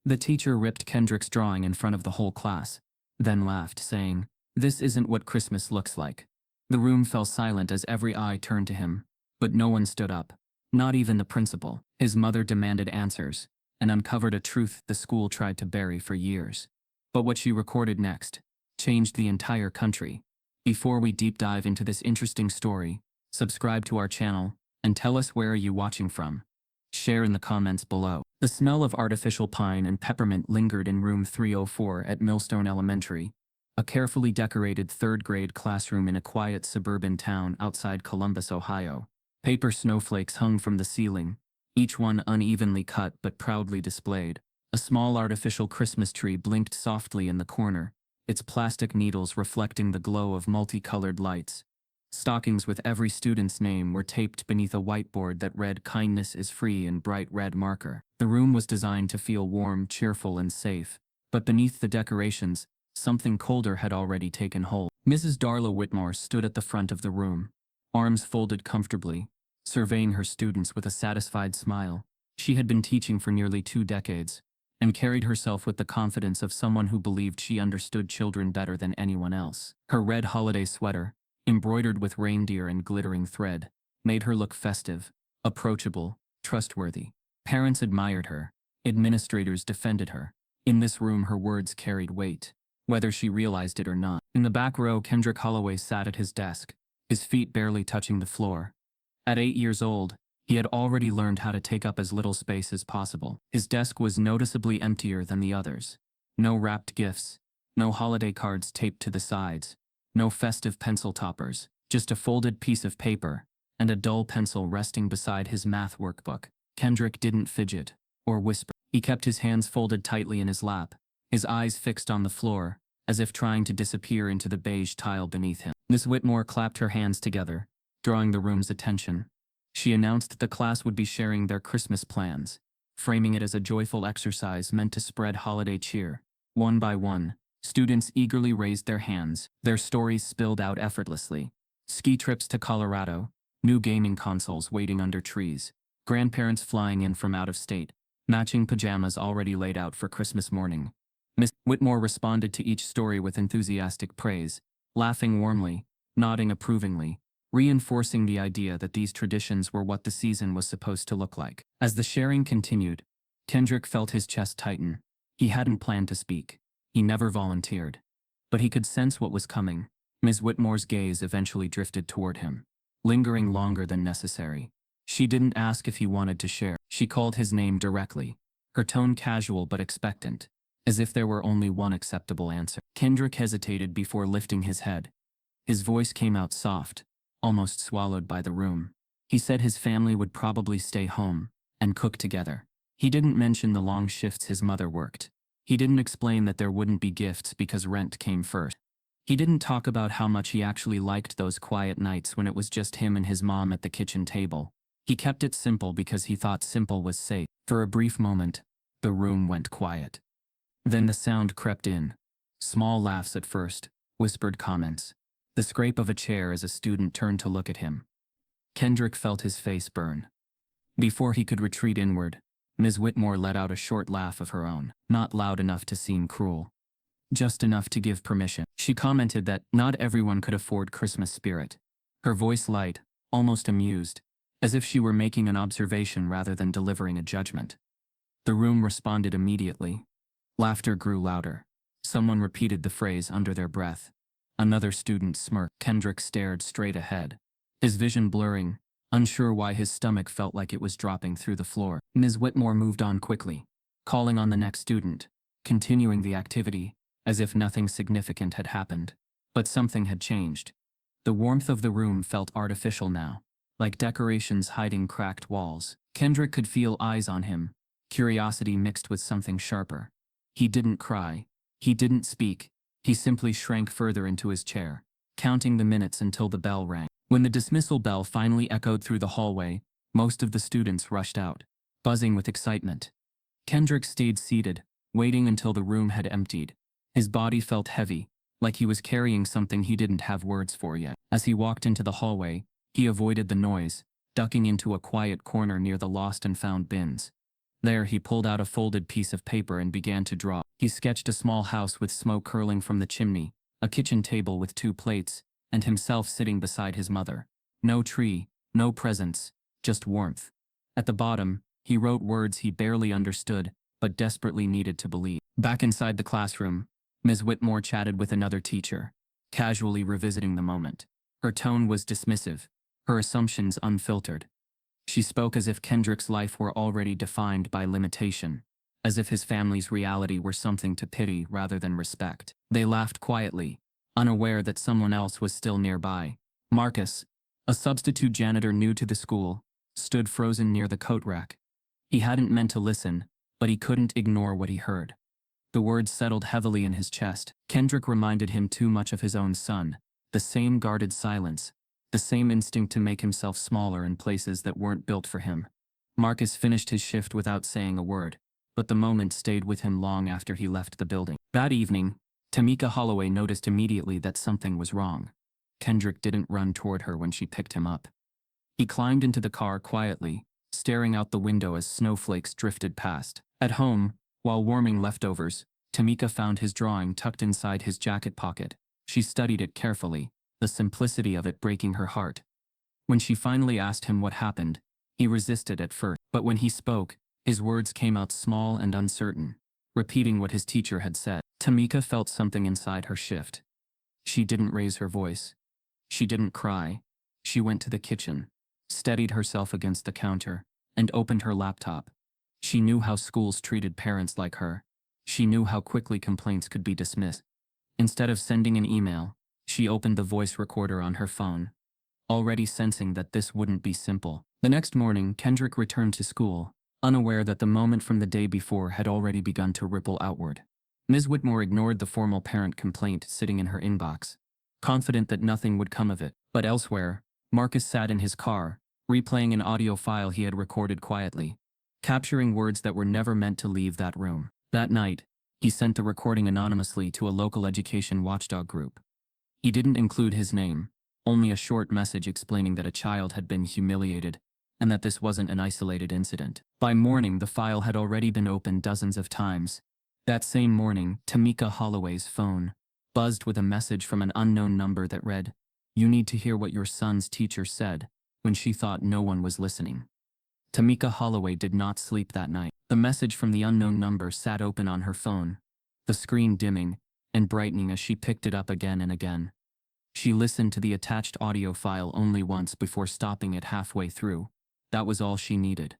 The teacher ripped Kendrick's drawing in front of the whole class, then laughed, saying, "This isn't what Christmas looks like." The room fell silent as every eye turned to him, but no one stood up, not even the principal. His mother demanded answers, and uncovered a truth the school tried to bury for years. But what she recorded next changed the entire country. Before we deep dive into this interesting story, subscribe to our channel, and tell us where are you watching from. Share in the comments below. The smell of artificial pine and peppermint lingered in room 304 at Millstone Elementary, a carefully decorated third-grade classroom in a quiet suburban town outside Columbus, Ohio. Paper snowflakes hung from the ceiling, each one unevenly cut but proudly displayed. A small artificial Christmas tree blinked softly in the corner, its plastic needles reflecting the glow of multicolored lights. Stockings with every student's name were taped beneath a whiteboard that read "Kindness is free" in bright red marker. The room was designed to feel warm, cheerful, and safe, but beneath the decorations, something colder had already taken hold. Mrs. Darla Whitmore stood at the front of the room, arms folded comfortably, surveying her students with a satisfied smile. She had been teaching for nearly 2 decades, and carried herself with the confidence of someone who believed she understood children better than anyone else. Her red holiday sweater, embroidered with reindeer and glittering thread, made her look festive, approachable, trustworthy. Parents admired her. Administrators defended her. In this room her words carried weight, whether she realized it or not. In the back row, Kendrick Holloway sat at his desk, his feet barely touching the floor. At 8 years old, he had already learned how to take up as little space as possible. His desk was noticeably emptier than the others. No wrapped gifts, no holiday cards taped to the sides, no festive pencil toppers, just a folded piece of paper and a dull pencil resting beside his math workbook. Kendrick didn't fidget or whisper. He kept his hands folded tightly in his lap, his eyes fixed on the floor, as if trying to disappear into the beige tile beneath him. Miss Whitmore clapped her hands together, drawing the room's attention. She announced that the class would be sharing their Christmas plans, framing it as a joyful exercise meant to spread holiday cheer. One by one, students eagerly raised their hands. Their stories spilled out effortlessly. Ski trips to Colorado, new gaming consoles waiting under trees, grandparents flying in from out of state, matching pajamas already laid out for Christmas morning. Miss Whitmore responded to each story with enthusiastic praise, laughing warmly, nodding approvingly, reinforcing the idea that these traditions were what the season was supposed to look like. As the sharing continued, Kendrick felt his chest tighten. He hadn't planned to speak. He never volunteered. But he could sense what was coming. Ms. Whitmore's gaze eventually drifted toward him, lingering longer than necessary. She didn't ask if he wanted to share. She called his name directly, her tone casual but expectant, as if there were only one acceptable answer. Kendrick hesitated before lifting his head. His voice came out soft, almost swallowed by the room. He said his family would probably stay home and cook together. He didn't mention the long shifts his mother worked. He didn't explain that there wouldn't be gifts because rent came first. He didn't talk about how much he actually liked those quiet nights when it was just him and his mom at the kitchen table. He kept it simple because he thought simple was safe. For a brief moment, the room went quiet. Then the sound crept in. Small laughs at first, whispered comments, the scrape of a chair as a student turned to look at him. Kendrick felt his face burn. Before he could retreat inward, Ms. Whitmore let out a short laugh of her own, not loud enough to seem cruel, just enough to give permission. She commented that not everyone could afford Christmas spirit, her voice light, almost amused, as if she were making an observation rather than delivering a judgment. The room responded immediately. Laughter grew louder. Someone repeated the phrase under their breath. Another student smirked. Kendrick stared straight ahead, his vision blurring, unsure why his stomach felt like it was dropping through the floor. Ms. Whitmore moved on quickly, calling on the next student, continuing the activity, as if nothing significant had happened. But something had changed. The warmth of the room felt artificial now, like decorations hiding cracked walls. Kendrick could feel eyes on him, curiosity mixed with something sharper. He didn't cry. He didn't speak. He simply shrank further into his chair, counting the minutes until the bell rang. When the dismissal bell finally echoed through the hallway, most of the students rushed out, buzzing with excitement. Kendrick stayed seated, waiting until the room had emptied. His body felt heavy, like he was carrying something he didn't have words for yet. As he walked into the hallway, he avoided the noise, ducking into a quiet corner near the lost and found bins. There, he pulled out a folded piece of paper and began to draw. He sketched a small house with smoke curling from the chimney, a kitchen table with 2 plates, and himself sitting beside his mother. No tree, no presents, just warmth. At the bottom, he wrote words he barely understood, but desperately needed to believe. Back inside the classroom, Ms. Whitmore chatted with another teacher, casually revisiting the moment. Her tone was dismissive, her assumptions unfiltered. She spoke as if Kendrick's life were already defined by limitation, as if his family's reality were something to pity rather than respect. They laughed quietly, unaware that someone else was still nearby. Marcus, a substitute janitor new to the school, stood frozen near the coat rack. He hadn't meant to listen, but he couldn't ignore what he heard. The words settled heavily in his chest. Kendrick reminded him too much of his own son, the same guarded silence, the same instinct to make himself smaller in places that weren't built for him. Marcus finished his shift without saying a word, but the moment stayed with him long after he left the building. That evening, Tamika Holloway noticed immediately that something was wrong. Kendrick didn't run toward her when she picked him up. He climbed into the car quietly, staring out the window as snowflakes drifted past. At home, while warming leftovers, Tamika found his drawing tucked inside his jacket pocket. She studied it carefully, the simplicity of it breaking her heart. When she finally asked him what happened, he resisted at first, but when he spoke, his words came out small and uncertain, repeating what his teacher had said. Tamika felt something inside her shift. She didn't raise her voice. She didn't cry. She went to the kitchen, steadied herself against the counter, and opened her laptop. She knew how schools treated parents like her. She knew how quickly complaints could be dismissed. Instead of sending an email, she opened the voice recorder on her phone, already sensing that this wouldn't be simple. The next morning, Kendrick returned to school, unaware that the moment from the day before had already begun to ripple outward. Ms. Whitmore ignored the formal parent complaint sitting in her inbox, confident that nothing would come of it. But elsewhere, Marcus sat in his car, replaying an audio file he had recorded quietly, capturing words that were never meant to leave that room. That night, he sent the recording anonymously to a local education watchdog group. He didn't include his name, only a short message explaining that a child had been humiliated, and that this wasn't an isolated incident. By morning, the file had already been opened dozens of times. That same morning, Tamika Holloway's phone buzzed with a message from an unknown number that read, "You need to hear what your son's teacher said," when she thought no one was listening. Tamika Holloway did not sleep that night. The message from the unknown number sat open on her phone, the screen dimming and brightening as she picked it up again and again. She listened to the attached audio file only once before stopping it halfway through. That was all she needed.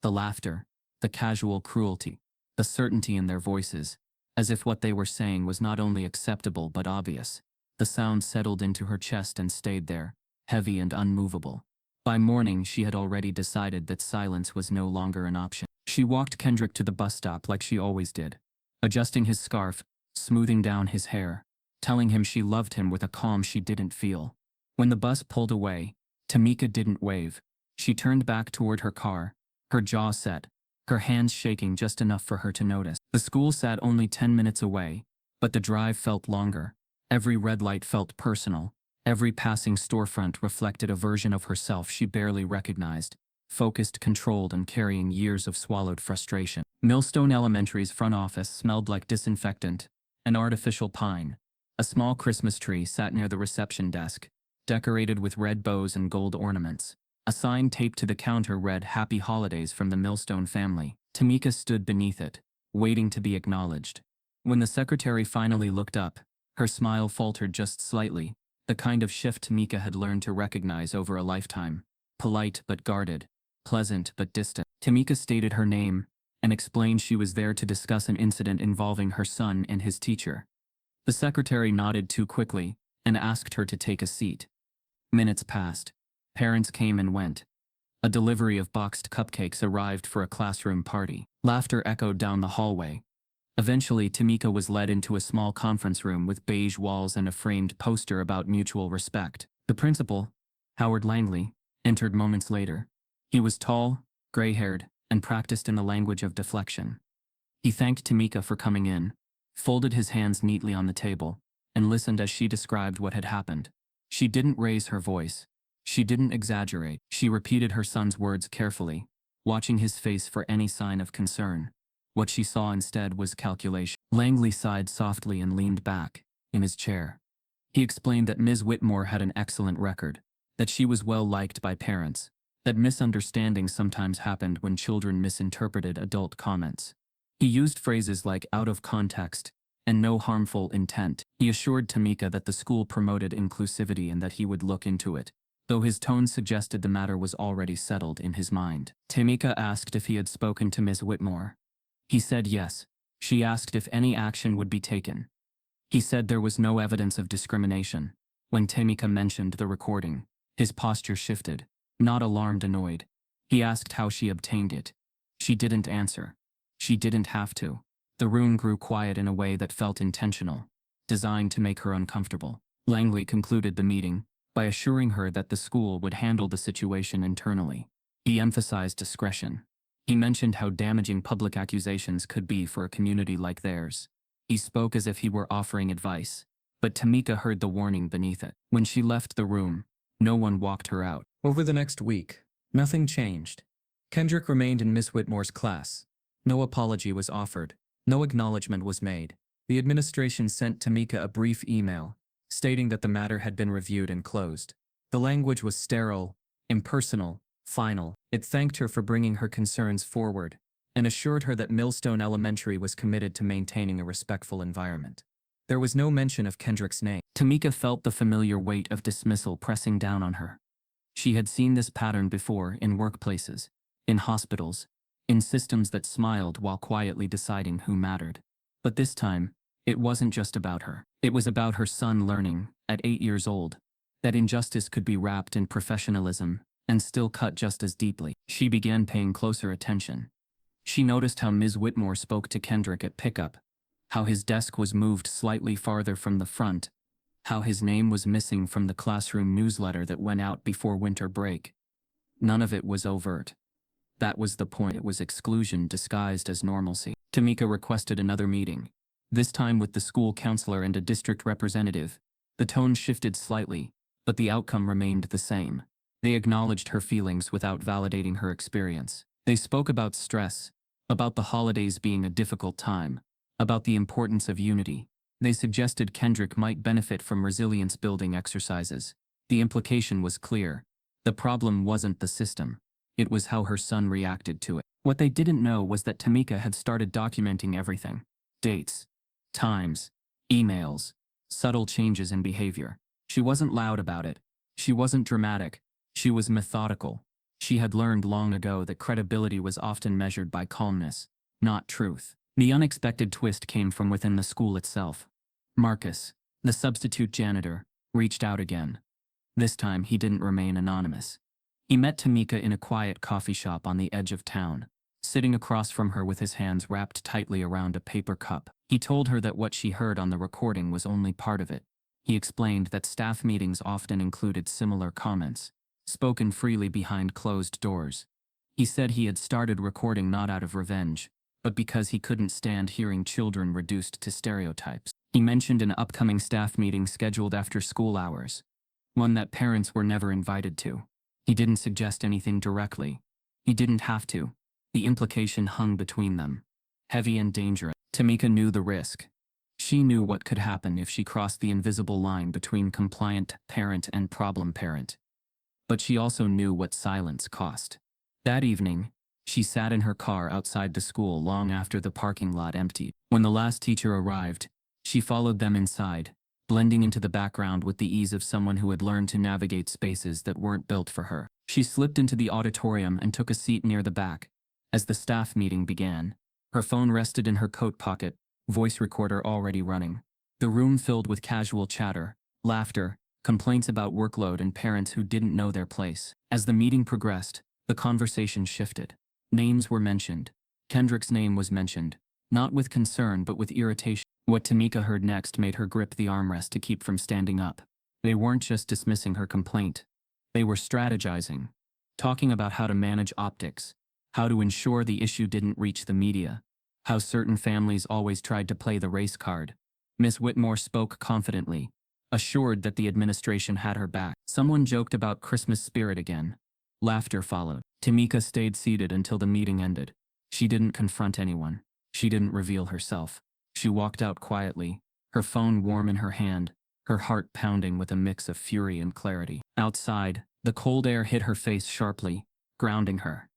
The laughter, the casual cruelty, the certainty in their voices, as if what they were saying was not only acceptable but obvious. The sound settled into her chest and stayed there, heavy and unmovable. By morning, she had already decided that silence was no longer an option. She walked Kendrick to the bus stop like she always did, adjusting his scarf, smoothing down his hair, telling him she loved him with a calm she didn't feel. When the bus pulled away, Tamika didn't wave. She turned back toward her car, her jaw set, her hands shaking just enough for her to notice. The school sat only 10 minutes away, but the drive felt longer. Every red light felt personal. Every passing storefront reflected a version of herself she barely recognized, focused, controlled, and carrying years of swallowed frustration. Millstone Elementary's front office smelled like disinfectant, an artificial pine. A small Christmas tree sat near the reception desk, decorated with red bows and gold ornaments. A sign taped to the counter read, "Happy Holidays from the Millstone family." Tamika stood beneath it, waiting to be acknowledged. When the secretary finally looked up, her smile faltered just slightly, the kind of shift Tamika had learned to recognize over a lifetime. Polite but guarded, pleasant but distant. Tamika stated her name and explained she was there to discuss an incident involving her son and his teacher. The secretary nodded too quickly and asked her to take a seat. Minutes passed. Parents came and went. A delivery of boxed cupcakes arrived for a classroom party. Laughter echoed down the hallway. Eventually, Tamika was led into a small conference room with beige walls and a framed poster about mutual respect. The principal, Howard Langley, entered moments later. He was tall, gray-haired, and practiced in the language of deflection. He thanked Tamika for coming in, folded his hands neatly on the table, and listened as she described what had happened. She didn't raise her voice. She didn't exaggerate. She repeated her son's words carefully, watching his face for any sign of concern. What she saw instead was calculation. Langley sighed softly and leaned back in his chair. He explained that Ms. Whitmore had an excellent record, that she was well liked by parents, that misunderstandings sometimes happened when children misinterpreted adult comments. He used phrases like out of context and no harmful intent. He assured Tamika that the school promoted inclusivity and that he would look into it, though his tone suggested the matter was already settled in his mind. Tamika asked if he had spoken to Ms. Whitmore. He said yes. She asked if any action would be taken. He said there was no evidence of discrimination. When Tamika mentioned the recording, his posture shifted, not alarmed, annoyed. He asked how she obtained it. She didn't answer. She didn't have to. The room grew quiet in a way that felt intentional, designed to make her uncomfortable. Langley concluded the meeting by assuring her that the school would handle the situation internally. He emphasized discretion. He mentioned how damaging public accusations could be for a community like theirs. He spoke as if he were offering advice, but Tamika heard the warning beneath it. When she left the room, no one walked her out. Over the next week, nothing changed. Kendrick remained in Miss Whitmore's class. No apology was offered. No acknowledgement was made. The administration sent Tamika a brief email, stating that the matter had been reviewed and closed. The language was sterile, impersonal, final. It thanked her for bringing her concerns forward, and assured her that Millstone Elementary was committed to maintaining a respectful environment. There was no mention of Kendrick's name. Tamika felt the familiar weight of dismissal pressing down on her. She had seen this pattern before in workplaces, in hospitals, in systems that smiled while quietly deciding who mattered. But this time, it wasn't just about her. It was about her son learning, at 8 years old, that injustice could be wrapped in professionalism and still cut just as deeply. She began paying closer attention. She noticed how Ms. Whitmore spoke to Kendrick at pickup, how his desk was moved slightly farther from the front, how his name was missing from the classroom newsletter that went out before winter break. None of it was overt. That was the point. It was exclusion disguised as normalcy. Tamika requested another meeting, this time with the school counselor and a district representative. The tone shifted slightly, but the outcome remained the same. They acknowledged her feelings without validating her experience. They spoke about stress, about the holidays being a difficult time, about the importance of unity. They suggested Kendrick might benefit from resilience-building exercises. The implication was clear. The problem wasn't the system. It was how her son reacted to it. What they didn't know was that Tamika had started documenting everything. Dates, times, emails, subtle changes in behavior. She wasn't loud about it. She wasn't dramatic. She was methodical. She had learned long ago that credibility was often measured by calmness, not truth. The unexpected twist came from within the school itself. Marcus, the substitute janitor, reached out again. This time he didn't remain anonymous. He met Tamika in a quiet coffee shop on the edge of town, sitting across from her with his hands wrapped tightly around a paper cup. He told her that what she heard on the recording was only part of it. He explained that staff meetings often included similar comments, spoken freely behind closed doors. He said he had started recording not out of revenge, but because he couldn't stand hearing children reduced to stereotypes. He mentioned an upcoming staff meeting scheduled after school hours, one that parents were never invited to. He didn't suggest anything directly. He didn't have to. The implication hung between them, heavy and dangerous. Tamika knew the risk. She knew what could happen if she crossed the invisible line between compliant parent and problem parent. But she also knew what silence cost. That evening, she sat in her car outside the school long after the parking lot emptied. When the last teacher arrived, she followed them inside, blending into the background with the ease of someone who had learned to navigate spaces that weren't built for her. She slipped into the auditorium and took a seat near the back. As the staff meeting began, her phone rested in her coat pocket, voice recorder already running. The room filled with casual chatter, laughter, complaints about workload and parents who didn't know their place. As the meeting progressed, the conversation shifted. Names were mentioned. Kendrick's name was mentioned, not with concern but with irritation. What Tamika heard next made her grip the armrest to keep from standing up. They weren't just dismissing her complaint. They were strategizing, talking about how to manage optics, how to ensure the issue didn't reach the media, how certain families always tried to play the race card. Miss Whitmore spoke confidently, assured that the administration had her back. Someone joked about Christmas spirit again. Laughter followed. Tamika stayed seated until the meeting ended. She didn't confront anyone. She didn't reveal herself. She walked out quietly, her phone warm in her hand, her heart pounding with a mix of fury and clarity. Outside, the cold air hit her face sharply, grounding her.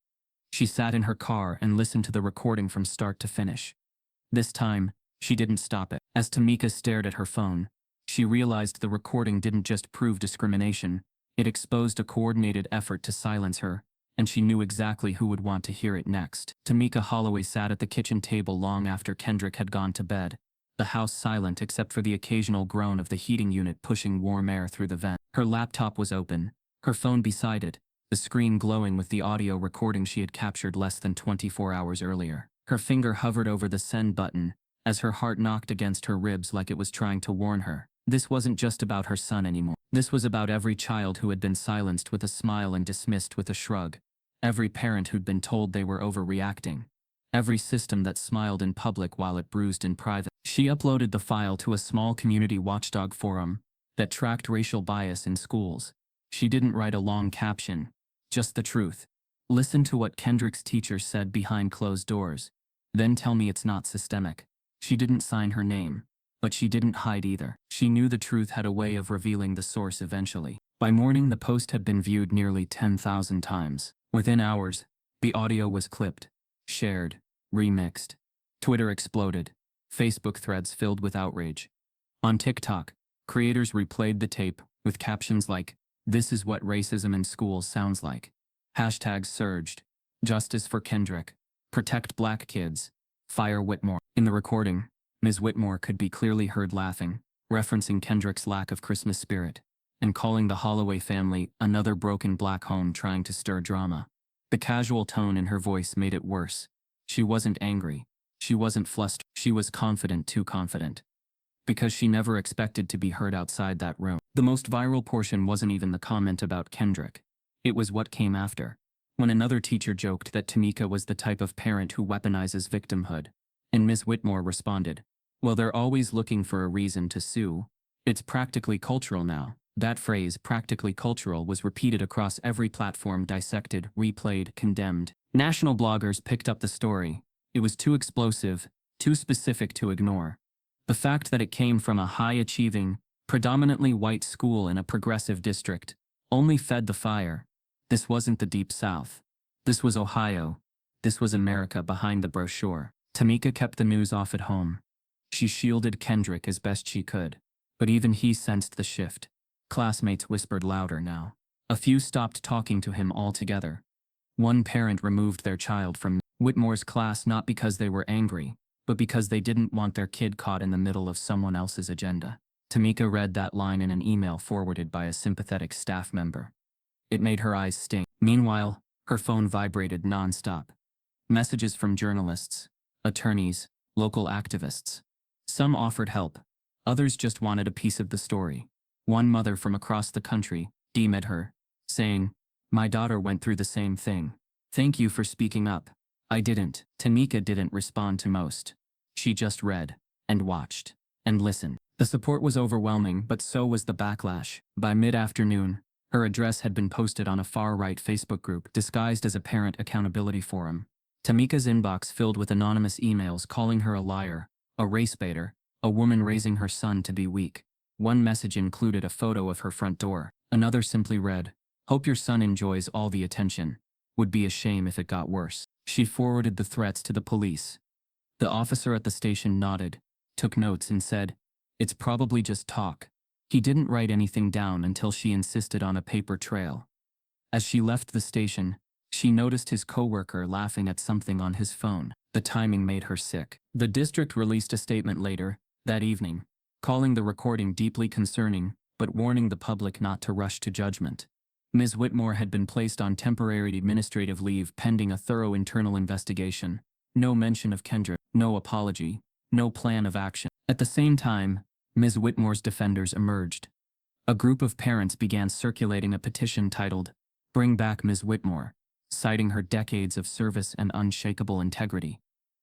She sat in her car and listened to the recording from start to finish. This time, she didn't stop it. As Tamika stared at her phone, she realized the recording didn't just prove discrimination, it exposed a coordinated effort to silence her, and she knew exactly who would want to hear it next. Tamika Holloway sat at the kitchen table long after Kendrick had gone to bed, the house silent except for the occasional groan of the heating unit pushing warm air through the vent. Her laptop was open, her phone beside it, the screen glowing with the audio recording she had captured less than 24 hours earlier. Her finger hovered over the send button, as her heart knocked against her ribs like it was trying to warn her. This wasn't just about her son anymore. This was about every child who had been silenced with a smile and dismissed with a shrug. Every parent who'd been told they were overreacting. Every system that smiled in public while it bruised in private. She uploaded the file to a small community watchdog forum that tracked racial bias in schools. She didn't write a long caption, just the truth. Listen to what Kendrick's teacher said behind closed doors. Then tell me it's not systemic. She didn't sign her name, but she didn't hide either. She knew the truth had a way of revealing the source eventually. By morning, the post had been viewed nearly 10,000 times. Within hours, the audio was clipped, shared, remixed. Twitter exploded. Facebook threads filled with outrage. On TikTok, creators replayed the tape with captions like, "This is what racism in schools sounds like." Hashtags surged. Justice for Kendrick. Protect black kids. Fire Whitmore. In the recording, Ms. Whitmore could be clearly heard laughing, referencing Kendrick's lack of Christmas spirit, and calling the Holloway family another broken black home trying to stir drama. The casual tone in her voice made it worse. She wasn't angry. She wasn't flustered. She was confident, too confident. Because she never expected to be heard outside that room. The most viral portion wasn't even the comment about Kendrick. It was what came after. When another teacher joked that Tamika was the type of parent who weaponizes victimhood. And Ms. Whitmore responded, "Well, they're always looking for a reason to sue. It's practically cultural now." That phrase, practically cultural, was repeated across every platform, dissected, replayed, condemned. National bloggers picked up the story. It was too explosive, too specific to ignore. The fact that it came from a high-achieving, predominantly white school in a progressive district only fed the fire. This wasn't the Deep South. This was Ohio. This was America behind the brochure. Tamika kept the news off at home. She shielded Kendrick as best she could. But even he sensed the shift. Classmates whispered louder now. A few stopped talking to him altogether. One parent removed their child from Whitmore's class not because they were angry, but because they didn't want their kid caught in the middle of someone else's agenda. Tamika read that line in an email forwarded by a sympathetic staff member. It made her eyes sting. Meanwhile, her phone vibrated nonstop. Messages from journalists, attorneys, local activists. Some offered help. Others just wanted a piece of the story. One mother from across the country DM'd her, saying, "My daughter went through the same thing. Thank you for speaking up." I didn't. Tamika didn't respond to most. She just read, and watched, and listened. The support was overwhelming, but so was the backlash. By mid-afternoon, her address had been posted on a far-right Facebook group disguised as a parent accountability forum. Tamika's inbox filled with anonymous emails calling her a liar, a race baiter, a woman raising her son to be weak. One message included a photo of her front door. Another simply read, "Hope your son enjoys all the attention. Would be a shame if it got worse." She forwarded the threats to the police. The officer at the station nodded, took notes and said, "It's probably just talk." He didn't write anything down until she insisted on a paper trail. As she left the station, she noticed his coworker laughing at something on his phone. The timing made her sick. The district released a statement later, that evening, calling the recording deeply concerning, but warning the public not to rush to judgment. Ms. Whitmore had been placed on temporary administrative leave pending a thorough internal investigation. No mention of Kendrick, no apology, no plan of action. At the same time, Ms. Whitmore's defenders emerged. A group of parents began circulating a petition titled, "Bring Back Ms. Whitmore," citing her decades of service and unshakable integrity.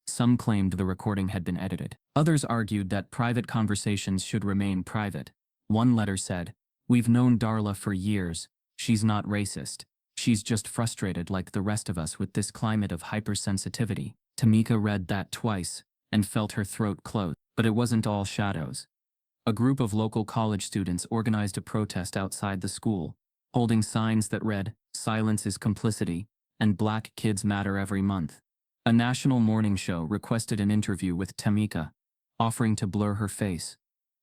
Some claimed the recording had been edited. Others argued that private conversations should remain private. One letter said, "We've known Darla for years. She's not racist. She's just frustrated like the rest of us with this climate of hypersensitivity. Tamika read that twice and felt her throat close. But it wasn't all shadows. A group of local college students organized a protest outside the school, holding signs that read, "Silence is complicity," and "Black Kids Matter every month." A national morning show requested an interview with Tamika, offering to blur her face.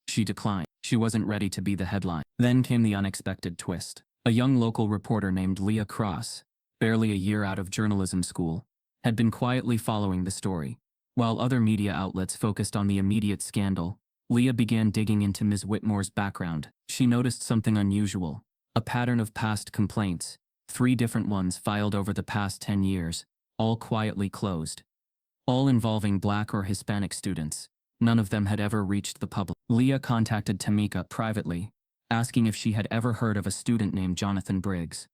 She declined. She wasn't ready to be the headline. Then came the unexpected twist. A young local reporter named Leah Cross, barely a year out of journalism school, had been quietly following the story. While other media outlets focused on the immediate scandal, Leah began digging into Ms. Whitmore's background. She noticed something unusual, a pattern of past complaints, 3 different ones filed over the past 10 years, all quietly closed. All involving Black or Hispanic students. None of them had ever reached the public. Leah contacted Tamika privately, asking if she had ever heard of a student named Jonathan Briggs.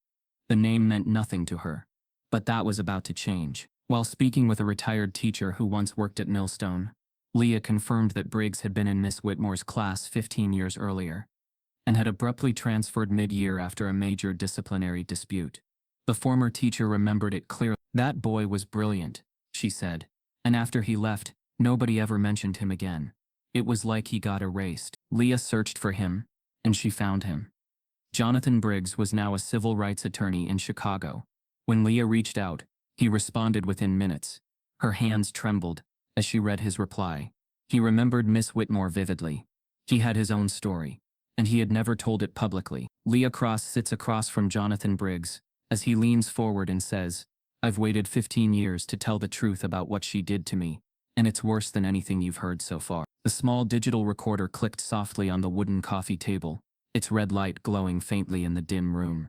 The name meant nothing to her. But that was about to change. While speaking with a retired teacher who once worked at Millstone, Leah confirmed that Briggs had been in Miss Whitmore's class 15 years earlier, and had abruptly transferred mid-year after a major disciplinary dispute. The former teacher remembered it clearly. "That boy was brilliant," she said, "and after he left, nobody ever mentioned him again. It was like he got erased." Leah searched for him, and she found him. Jonathan Briggs was now a civil rights attorney in Chicago. When Leah reached out, he responded within minutes. Her hands trembled as she read his reply. He remembered Miss Whitmore vividly. He had his own story, and he had never told it publicly. Leah Cross sits across from Jonathan Briggs as he leans forward and says, "I've waited 15 years to tell the truth about what she did to me, and it's worse than anything you've heard so far." The small digital recorder clicked softly on the wooden coffee table, its red light glowing faintly in the dim room.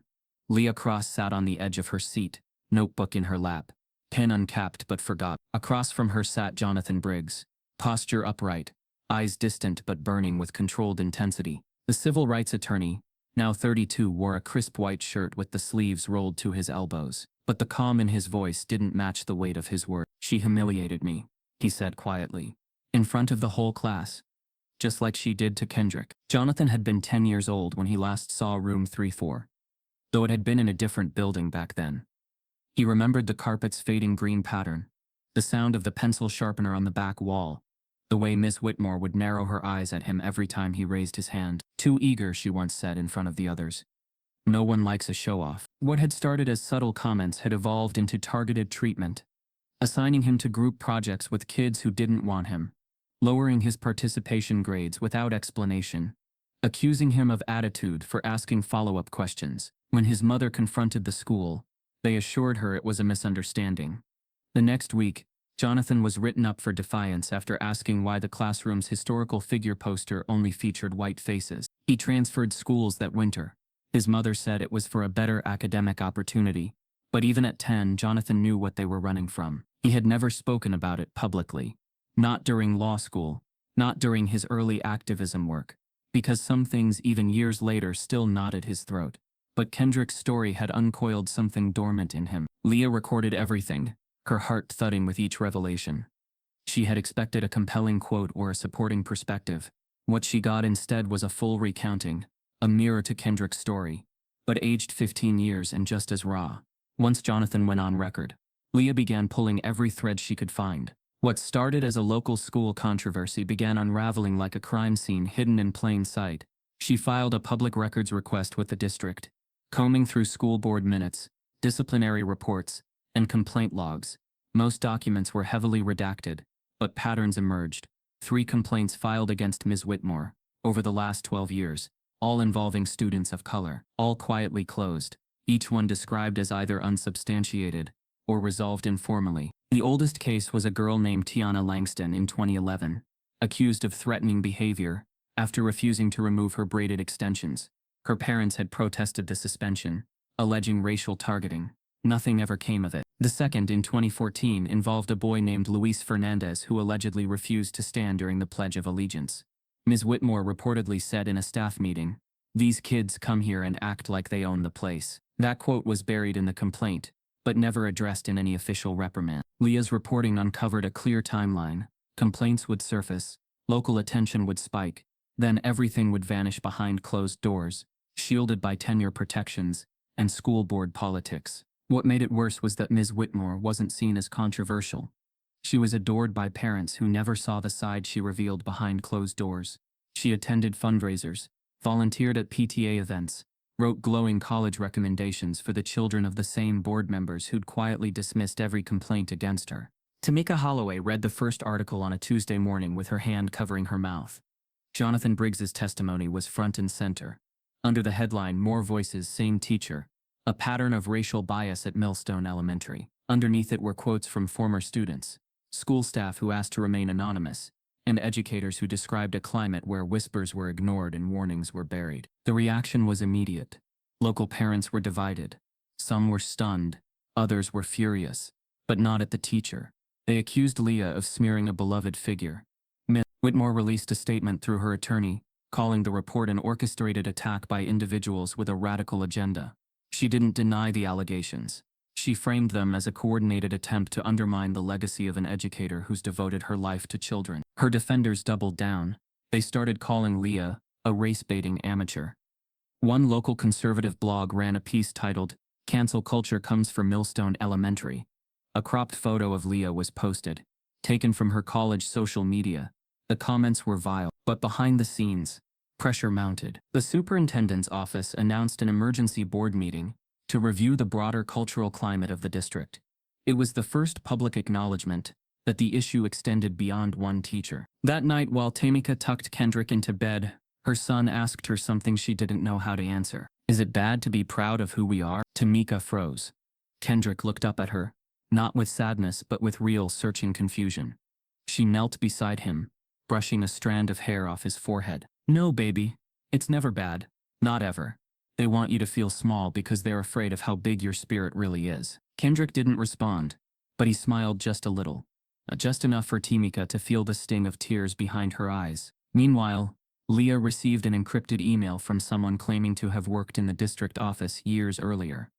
Leah Cross sat on the edge of her seat, notebook in her lap, pen uncapped but forgot. Across from her sat Jonathan Briggs, posture upright, eyes distant but burning with controlled intensity. The civil rights attorney, now 32, wore a crisp white shirt with the sleeves rolled to his elbows. But the calm in his voice didn't match the weight of his words. "She humiliated me," he said quietly, "in front of the whole class. Just like she did to Kendrick." Jonathan had been 10 years old when he last saw room 34, though it had been in a different building back then. He remembered the carpet's fading green pattern, the sound of the pencil sharpener on the back wall, the way Miss Whitmore would narrow her eyes at him every time he raised his hand. "Too eager," she once said in front of the others. "No one likes a show-off." What had started as subtle comments had evolved into targeted treatment, assigning him to group projects with kids who didn't want him, lowering his participation grades without explanation, accusing him of attitude for asking follow-up questions. When his mother confronted the school, they assured her it was a misunderstanding. The next week, Jonathan was written up for defiance after asking why the classroom's historical figure poster only featured white faces. He transferred schools that winter. His mother said it was for a better academic opportunity, but even at 10, Jonathan knew what they were running from. He had never spoken about it publicly. Not during law school, not during his early activism work, because some things even years later still gnawed at his throat. But Kendrick's story had uncoiled something dormant in him. Leah recorded everything, her heart thudding with each revelation. She had expected a compelling quote or a supporting perspective. What she got instead was a full recounting, a mirror to Kendrick's story, but aged 15 years and just as raw. Once Jonathan went on record, Leah began pulling every thread she could find. What started as a local school controversy began unraveling like a crime scene hidden in plain sight. She filed a public records request with the district, combing through school board minutes, disciplinary reports, and complaint logs. Most documents were heavily redacted, but patterns emerged. 3 complaints filed against Ms. Whitmore over the last 12 years, all involving students of color, all quietly closed, each one described as either unsubstantiated or resolved informally. The oldest case was a girl named Tiana Langston in 2011, accused of threatening behavior after refusing to remove her braided extensions. Her parents had protested the suspension, alleging racial targeting. Nothing ever came of it. The second, in 2014, involved a boy named Luis Fernandez who allegedly refused to stand during the Pledge of Allegiance. Ms. Whitmore reportedly said in a staff meeting, "These kids come here and act like they own the place." That quote was buried in the complaint, but never addressed in any official reprimand. Leah's reporting uncovered a clear timeline. Complaints would surface, local attention would spike, then everything would vanish behind closed doors, shielded by tenure protections, and school board politics. What made it worse was that Ms. Whitmore wasn't seen as controversial. She was adored by parents who never saw the side she revealed behind closed doors. She attended fundraisers, volunteered at PTA events, wrote glowing college recommendations for the children of the same board members who'd quietly dismissed every complaint against her. Tamika Holloway read the first article on a Tuesday morning with her hand covering her mouth. Jonathan Briggs's testimony was front and center. Under the headline, "More Voices, Same Teacher," a pattern of racial bias at Millstone Elementary. Underneath it were quotes from former students, school staff who asked to remain anonymous, and educators who described a climate where whispers were ignored and warnings were buried. The reaction was immediate. Local parents were divided. Some were stunned, others were furious, but not at the teacher. They accused Leah of smearing a beloved figure. Ms. Whitmore released a statement through her attorney, calling the report an orchestrated attack by individuals with a radical agenda. She didn't deny the allegations. She framed them as a coordinated attempt to undermine the legacy of an educator who's devoted her life to children. Her defenders doubled down. They started calling Leah a race-baiting amateur. One local conservative blog ran a piece titled, "Cancel Culture Comes for Millstone Elementary." A cropped photo of Leah was posted, taken from her college social media. The comments were vile, but behind the scenes, pressure mounted. The superintendent's office announced an emergency board meeting to review the broader cultural climate of the district. It was the first public acknowledgement that the issue extended beyond one teacher. That night, while Tamika tucked Kendrick into bed, her son asked her something she didn't know how to answer. "Is it bad to be proud of who we are?" Tamika froze. Kendrick looked up at her, not with sadness but with real searching confusion. She knelt beside him, brushing a strand of hair off his forehead. "No, baby. It's never bad. Not ever. They want you to feel small because they're afraid of how big your spirit really is." Kendrick didn't respond, but he smiled just a little. Just enough for Tamika to feel the sting of tears behind her eyes. Meanwhile, Leah received an encrypted email from someone claiming to have worked in the district office years earlier.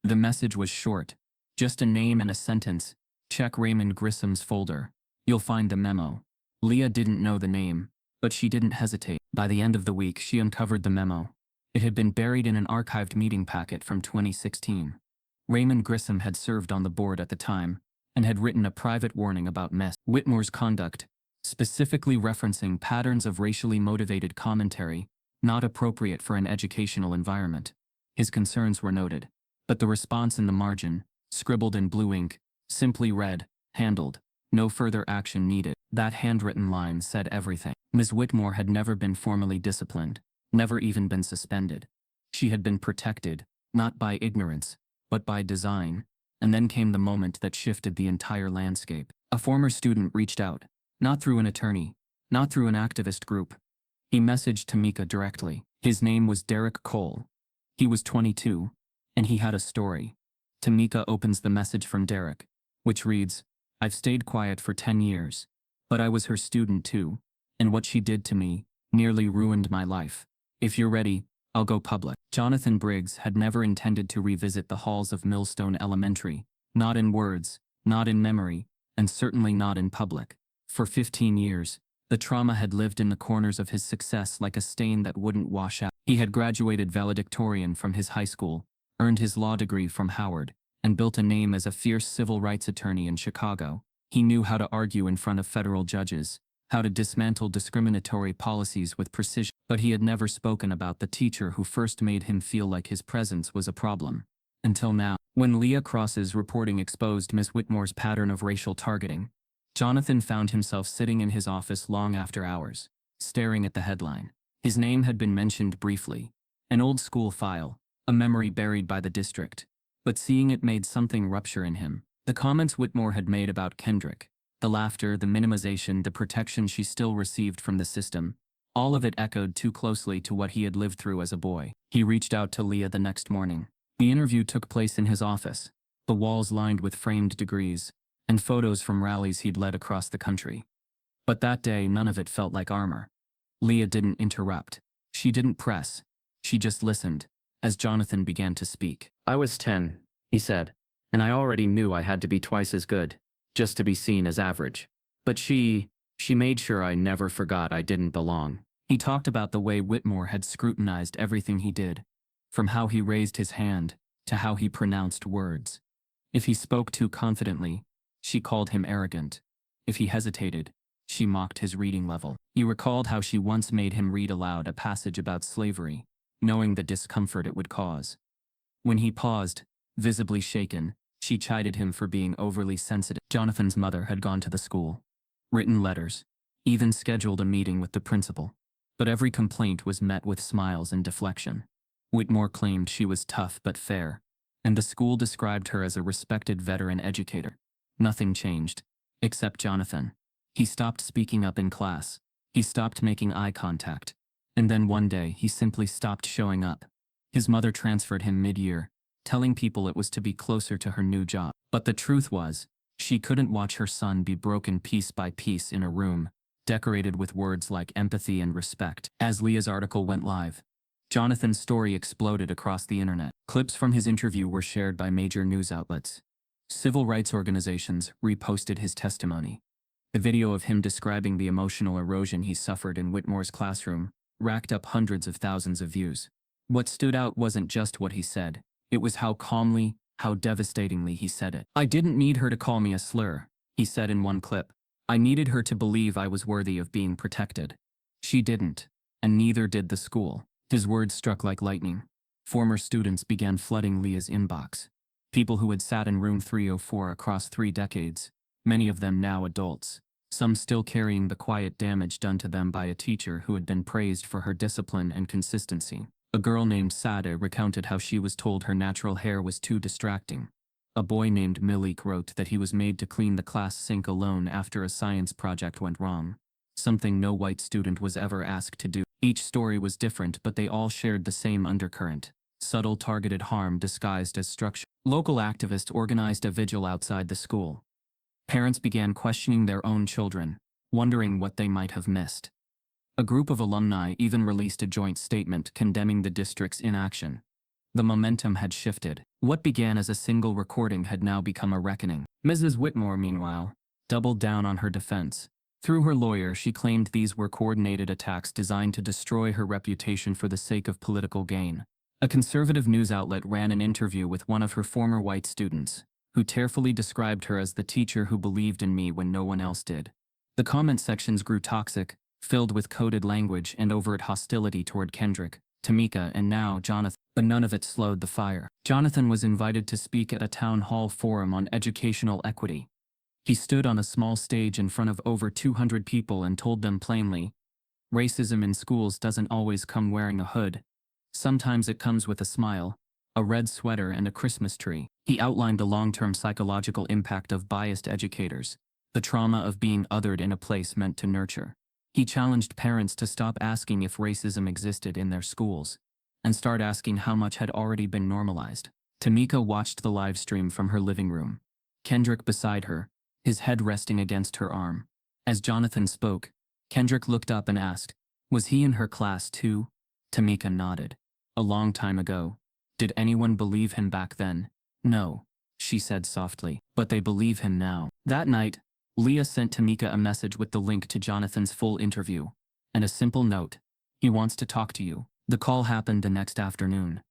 The message was short. Just a name and a sentence. "Check Raymond Grissom's folder. You'll find the memo." Leah didn't know the name, but she didn't hesitate. By the end of the week, she uncovered the memo. It had been buried in an archived meeting packet from 2016. Raymond Grissom had served on the board at the time, and had written a private warning about Ms. Whitmore's conduct, specifically referencing patterns of racially motivated commentary, not appropriate for an educational environment. His concerns were noted, but the response in the margin, scribbled in blue ink, simply read, "Handled. No further action needed." That handwritten line said everything. Ms. Whitmore had never been formally disciplined, never even been suspended. She had been protected, not by ignorance, but by design. And then came the moment that shifted the entire landscape. A former student reached out, not through an attorney, not through an activist group. He messaged Tamika directly. His name was Derek Cole. He was 22, and he had a story. Tamika opens the message from Derek, which reads, "I've stayed quiet for 10 years, but I was her student too, and what she did to me nearly ruined my life. If you're ready, I'll go public." Jonathan Briggs had never intended to revisit the halls of Millstone Elementary, not in words, not in memory, and certainly not in public. For 15 years, the trauma had lived in the corners of his success like a stain that wouldn't wash out. He had graduated valedictorian from his high school, earned his law degree from Howard, and built a name as a fierce civil rights attorney in Chicago. He knew how to argue in front of federal judges, how to dismantle discriminatory policies with precision, but he had never spoken about the teacher who first made him feel like his presence was a problem. Until now, when Leah Cross's reporting exposed Ms. Whitmore's pattern of racial targeting, Jonathan found himself sitting in his office long after hours, staring at the headline. His name had been mentioned briefly, an old school file, a memory buried by the district, but seeing it made something rupture in him. The comments Whitmore had made about Kendrick, the laughter, the minimization, the protection she still received from the system, all of it echoed too closely to what he had lived through as a boy. He reached out to Leah the next morning. The interview took place in his office, the walls lined with framed degrees, and photos from rallies he'd led across the country. But that day, none of it felt like armor. Leah didn't interrupt. She didn't press. She just listened, as Jonathan began to speak. "I was 10, he said, and I already knew I had to be twice as good, just to be seen as average. But she made sure I never forgot I didn't belong." He talked about the way Whitmore had scrutinized everything he did, from how he raised his hand, to how he pronounced words. If he spoke too confidently, she called him arrogant. If he hesitated, she mocked his reading level. He recalled how she once made him read aloud a passage about slavery, knowing the discomfort it would cause. When he paused, visibly shaken, she chided him for being overly sensitive. Jonathan's mother had gone to the school, written letters, even scheduled a meeting with the principal. But every complaint was met with smiles and deflection. Whitmore claimed she was tough but fair, and the school described her as a respected veteran educator. Nothing changed, except Jonathan. He stopped speaking up in class. He stopped making eye contact. And then one day, he simply stopped showing up. His mother transferred him mid-year, telling people it was to be closer to her new job. But the truth was, she couldn't watch her son be broken piece by piece in a room, decorated with words like empathy and respect. As Leah's article went live, Jonathan's story exploded across the internet. Clips from his interview were shared by major news outlets. Civil rights organizations reposted his testimony. The video of him describing the emotional erosion he suffered in Whitmore's classroom racked up hundreds of thousands of views. What stood out wasn't just what he said, it was how calmly, how devastatingly he said it. "I didn't need her to call me a slur," he said in one clip. "I needed her to believe I was worthy of being protected. She didn't, and neither did the school." His words struck like lightning. Former students began flooding Leah's inbox. People who had sat in room 304 across 3 decades, many of them now adults, some still carrying the quiet damage done to them by a teacher who had been praised for her discipline and consistency. A girl named Sada recounted how she was told her natural hair was too distracting. A boy named Milik wrote that he was made to clean the class sink alone after a science project went wrong, something no white student was ever asked to do. Each story was different, but they all shared the same undercurrent: subtle targeted harm disguised as structure. Local activists organized a vigil outside the school. Parents began questioning their own children, wondering what they might have missed. A group of alumni even released a joint statement condemning the district's inaction. The momentum had shifted. What began as a single recording had now become a reckoning. Mrs. Whitmore, meanwhile, doubled down on her defense. Through her lawyer, she claimed these were coordinated attacks designed to destroy her reputation for the sake of political gain. A conservative news outlet ran an interview with one of her former white students, who tearfully described her as the teacher who believed in me when no one else did. The comment sections grew toxic, filled with coded language and overt hostility toward Kendrick, Tamika, and now Jonathan. But none of it slowed the fire. Jonathan was invited to speak at a town hall forum on educational equity. He stood on a small stage in front of over 200 people and told them plainly, "Racism in schools doesn't always come wearing a hood. Sometimes it comes with a smile, a red sweater, and a Christmas tree." He outlined the long-term psychological impact of biased educators, the trauma of being othered in a place meant to nurture. He challenged parents to stop asking if racism existed in their schools, and start asking how much had already been normalized. Tamika watched the live stream from her living room, Kendrick beside her, his head resting against her arm. As Jonathan spoke, Kendrick looked up and asked, "Was he in her class too?" Tamika nodded. "A long time ago. Did anyone believe him back then?" "No," she said softly, "but they believe him now." That night, Leah sent Tamika a message with the link to Jonathan's full interview, and a simple note: "He wants to talk to you." The call happened the next afternoon.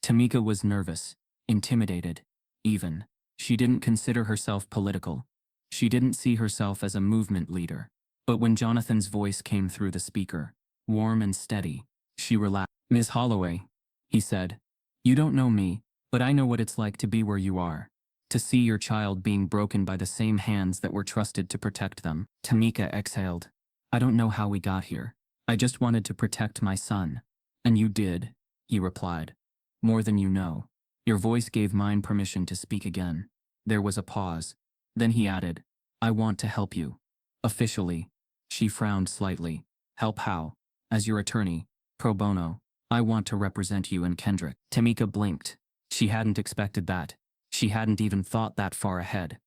Tamika was nervous, intimidated, even. She didn't consider herself political. She didn't see herself as a movement leader. But when Jonathan's voice came through the speaker, warm and steady, she relaxed. "Miss Holloway," he said, "you don't know me, but I know what it's like to be where you are. To see your child being broken by the same hands that were trusted to protect them." Tamika exhaled. "I don't know how we got here. I just wanted to protect my son." "And you did," he replied. "More than you know." Your voice gave mine permission to speak again. There was a pause. Then he added, "I want to help you. Officially." She frowned slightly. "Help how?" "As your attorney, pro bono. I want to represent you and Kendrick." Tamika blinked. She hadn't expected that. She hadn't even thought that far ahead.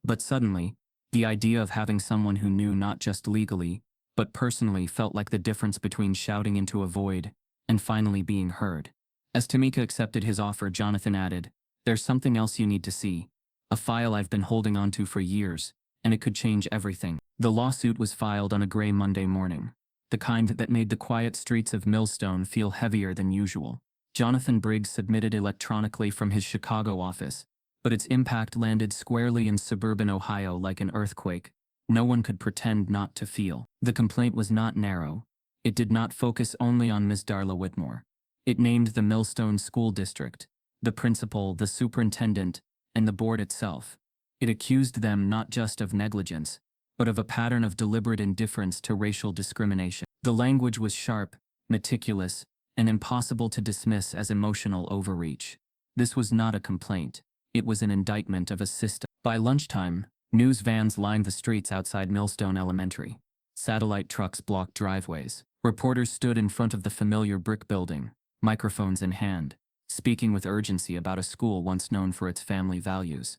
But suddenly, the idea of having someone who knew not just legally, but personally felt like the difference between shouting into a void and finally being heard. As Tamika accepted his offer, Jonathan added, "There's something else you need to see. A file I've been holding onto for years, and it could change everything." The lawsuit was filed on a gray Monday morning, the kind that made the quiet streets of Millstone feel heavier than usual. Jonathan Briggs submitted electronically from his Chicago office, but its impact landed squarely in suburban Ohio like an earthquake. No one could pretend not to feel. The complaint was not narrow. It did not focus only on Ms. Darla Whitmore. It named the Millstone School District, the principal, the superintendent, and the board itself. It accused them not just of negligence, but of a pattern of deliberate indifference to racial discrimination. The language was sharp, meticulous, and impossible to dismiss as emotional overreach. This was not a complaint. It was an indictment of a system. By lunchtime, news vans lined the streets outside Millstone Elementary. Satellite trucks blocked driveways. Reporters stood in front of the familiar brick building, microphones in hand, speaking with urgency about a school once known for its family values,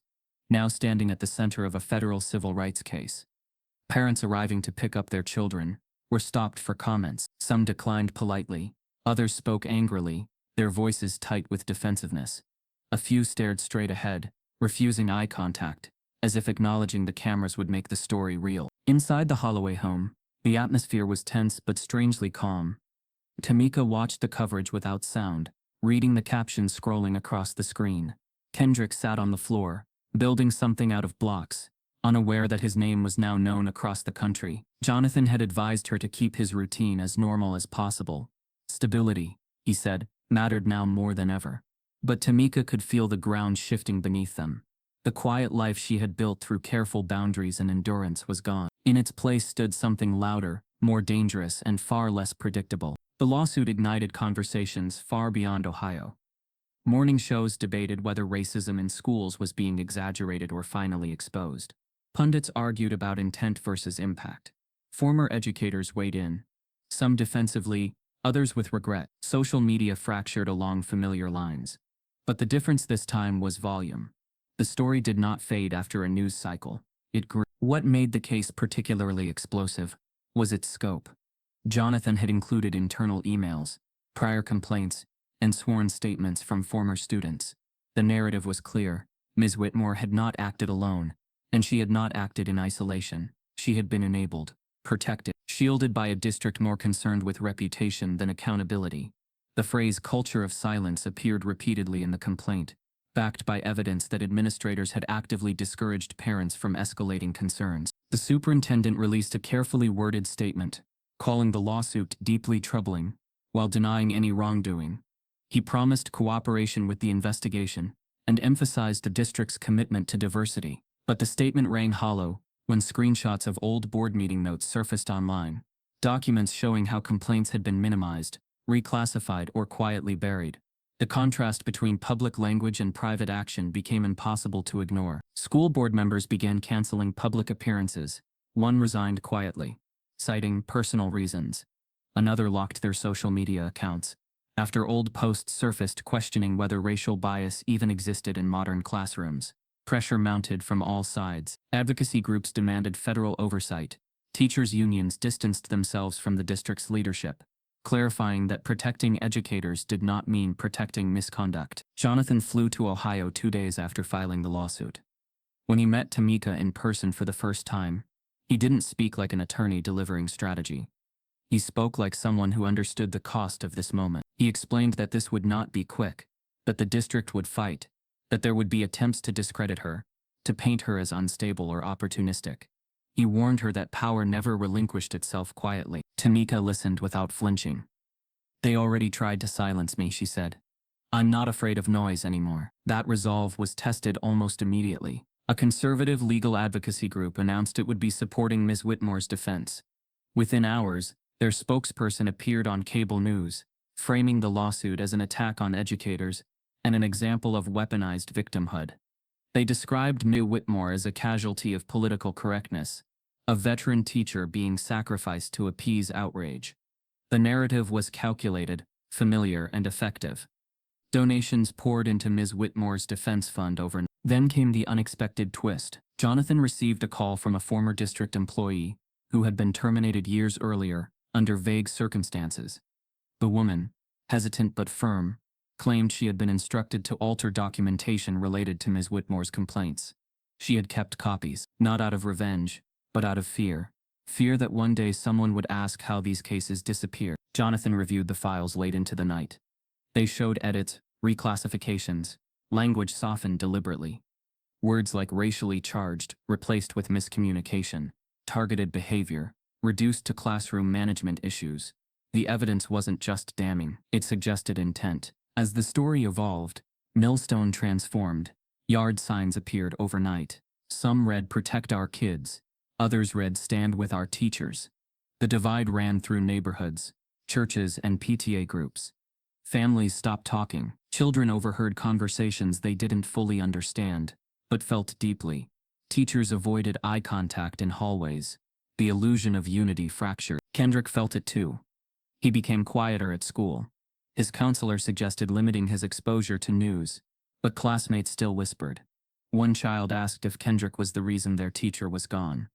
now standing at the center of a federal civil rights case. Parents arriving to pick up their children were stopped for comments. Some declined politely, others spoke angrily, their voices tight with defensiveness. A few stared straight ahead, refusing eye contact, as if acknowledging the cameras would make the story real. Inside the Holloway home, the atmosphere was tense but strangely calm. Tamika watched the coverage without sound, reading the captions scrolling across the screen. Kendrick sat on the floor, building something out of blocks, unaware that his name was now known across the country. Jonathan had advised her to keep his routine as normal as possible. Stability, he said, mattered now more than ever. But Tamika could feel the ground shifting beneath them. The quiet life she had built through careful boundaries and endurance was gone. In its place stood something louder, more dangerous, and far less predictable. The lawsuit ignited conversations far beyond Ohio. Morning shows debated whether racism in schools was being exaggerated or finally exposed. Pundits argued about intent versus impact. Former educators weighed in, some defensively, others with regret. Social media fractured along familiar lines. But the difference this time was volume. The story did not fade after a news cycle. It grew. What made the case particularly explosive was its scope. Jonathan had included internal emails, prior complaints, and sworn statements from former students. The narrative was clear. Ms. Whitmore had not acted alone, and she had not acted in isolation. She had been enabled, protected, shielded by a district more concerned with reputation than accountability. The phrase "culture of silence" appeared repeatedly in the complaint, backed by evidence that administrators had actively discouraged parents from escalating concerns. The superintendent released a carefully worded statement, calling the lawsuit deeply troubling, while denying any wrongdoing. He promised cooperation with the investigation and emphasized the district's commitment to diversity. But the statement rang hollow when screenshots of old board meeting notes surfaced online, documents showing how complaints had been minimized, reclassified, or quietly buried. The contrast between public language and private action became impossible to ignore. School board members began canceling public appearances. One resigned quietly, citing personal reasons. Another locked their social media accounts, after old posts surfaced questioning whether racial bias even existed in modern classrooms. Pressure mounted from all sides. Advocacy groups demanded federal oversight. Teachers' unions distanced themselves from the district's leadership, clarifying that protecting educators did not mean protecting misconduct. Jonathan flew to Ohio 2 days after filing the lawsuit. When he met Tamika in person for the first time, he didn't speak like an attorney delivering strategy. He spoke like someone who understood the cost of this moment. He explained that this would not be quick, that the district would fight, that there would be attempts to discredit her, to paint her as unstable or opportunistic. He warned her that power never relinquished itself quietly. Tamika listened without flinching. "They already tried to silence me," she said. "I'm not afraid of noise anymore." That resolve was tested almost immediately. A conservative legal advocacy group announced it would be supporting Ms. Whitmore's defense. Within hours, their spokesperson appeared on cable news, framing the lawsuit as an attack on educators and an example of weaponized victimhood. They described Ms. Whitmore as a casualty of political correctness, a veteran teacher being sacrificed to appease outrage. The narrative was calculated, familiar, and effective. Donations poured into Ms. Whitmore's defense fund overnight. Then came the unexpected twist. Jonathan received a call from a former district employee who had been terminated years earlier under vague circumstances. The woman, hesitant but firm, claimed she had been instructed to alter documentation related to Ms. Whitmore's complaints. She had kept copies, not out of revenge, but out of fear. Fear that one day someone would ask how these cases disappeared. Jonathan reviewed the files late into the night. They showed edits, reclassifications, language softened deliberately. Words like racially charged, replaced with miscommunication, targeted behavior, reduced to classroom management issues. The evidence wasn't just damning, it suggested intent. As the story evolved, Millstone transformed. Yard signs appeared overnight. Some read "Protect our kids," others read "Stand with our teachers." The divide ran through neighborhoods, churches, and PTA groups. Families stopped talking. Children overheard conversations they didn't fully understand, but felt deeply. Teachers avoided eye contact in hallways. The illusion of unity fractured. Kendrick felt it too. He became quieter at school. His counselor suggested limiting his exposure to news, but classmates still whispered. One child asked if Kendrick was the reason their teacher was gone.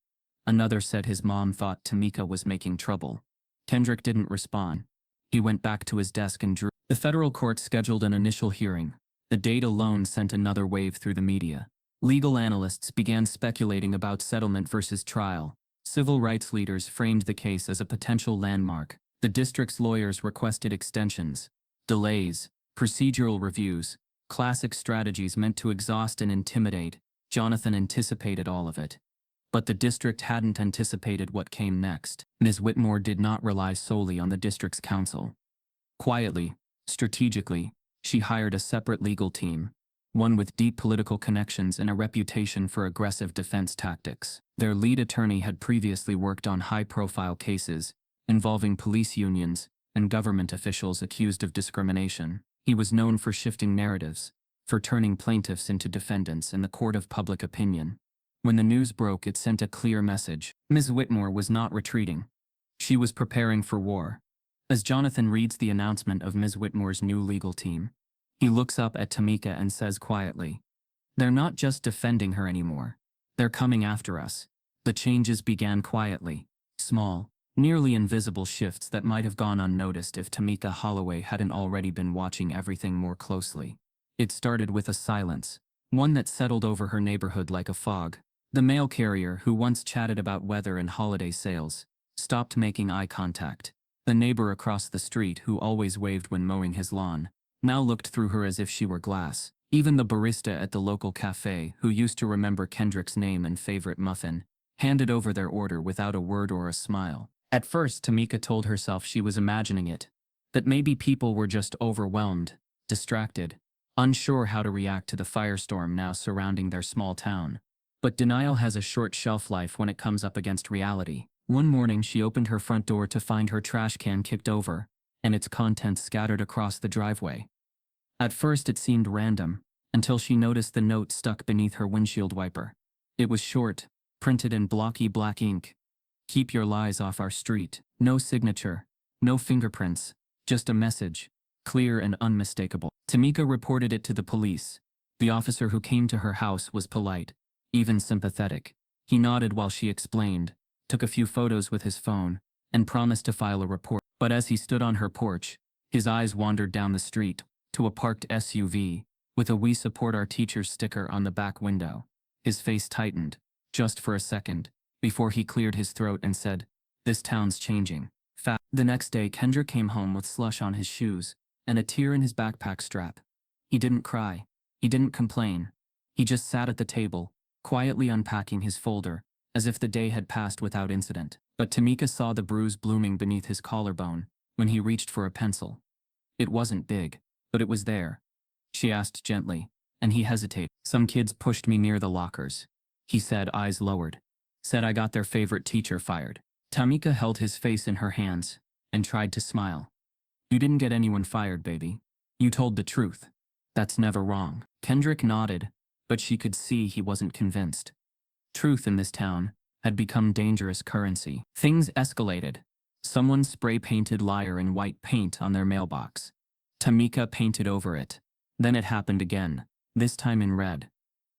Another said his mom thought Tamika was making trouble. Kendrick didn't respond. He went back to his desk and drew. The federal court scheduled an initial hearing. The date alone sent another wave through the media. Legal analysts began speculating about settlement versus trial. Civil rights leaders framed the case as a potential landmark. The district's lawyers requested extensions, delays, procedural reviews, classic strategies meant to exhaust and intimidate. Jonathan anticipated all of it. But the district hadn't anticipated what came next. Ms. Whitmore did not rely solely on the district's counsel. Quietly, strategically, she hired a separate legal team, one with deep political connections and a reputation for aggressive defense tactics. Their lead attorney had previously worked on high-profile cases involving police unions and government officials accused of discrimination. He was known for shifting narratives, for turning plaintiffs into defendants in the court of public opinion. When the news broke, it sent a clear message. Ms. Whitmore was not retreating. She was preparing for war. As Jonathan reads the announcement of Ms. Whitmore's new legal team, he looks up at Tamika and says quietly, "They're not just defending her anymore. They're coming after us." The changes began quietly, small, nearly invisible shifts that might have gone unnoticed if Tamika Holloway hadn't already been watching everything more closely. It started with a silence, one that settled over her neighborhood like a fog. The mail carrier, who once chatted about weather and holiday sales, stopped making eye contact. The neighbor across the street, who always waved when mowing his lawn, now looked through her as if she were glass. Even the barista at the local cafe, who used to remember Kendrick's name and favorite muffin, handed over their order without a word or a smile. At first, Tamika told herself she was imagining it, that maybe people were just overwhelmed, distracted, unsure how to react to the firestorm now surrounding their small town. But denial has a short shelf life when it comes up against reality. One morning, she opened her front door to find her trash can kicked over, and its contents scattered across the driveway. At first, it seemed random, until she noticed the note stuck beneath her windshield wiper. It was short, printed in blocky black ink. "Keep your lies off our street." No signature, no fingerprints, just a message, clear and unmistakable. Tamika reported it to the police. The officer who came to her house was polite, even sympathetic. He nodded while she explained, took a few photos with his phone, and promised to file a report. But as he stood on her porch, his eyes wandered down the street, to a parked SUV, with a "We Support Our Teachers" sticker on the back window. His face tightened, just for a second, before he cleared his throat and said, "This town's changing fast." The next day, Kendrick came home with slush on his shoes, and a tear in his backpack strap. He didn't cry. He didn't complain. He just sat at the table, quietly unpacking his folder, as if the day had passed without incident. But Tamika saw the bruise blooming beneath his collarbone when he reached for a pencil. It wasn't big, but it was there. She asked gently, and he hesitated. "Some kids pushed me near the lockers," he said, eyes lowered. "Said I got their favorite teacher fired." Tamika held his face in her hands and tried to smile. "You didn't get anyone fired, baby. You told the truth. That's never wrong." Kendrick nodded, but she could see he wasn't convinced. Truth in this town had become dangerous currency. Things escalated. Someone spray-painted "liar" in white paint on their mailbox. Tamika painted over it. Then it happened again, this time in red.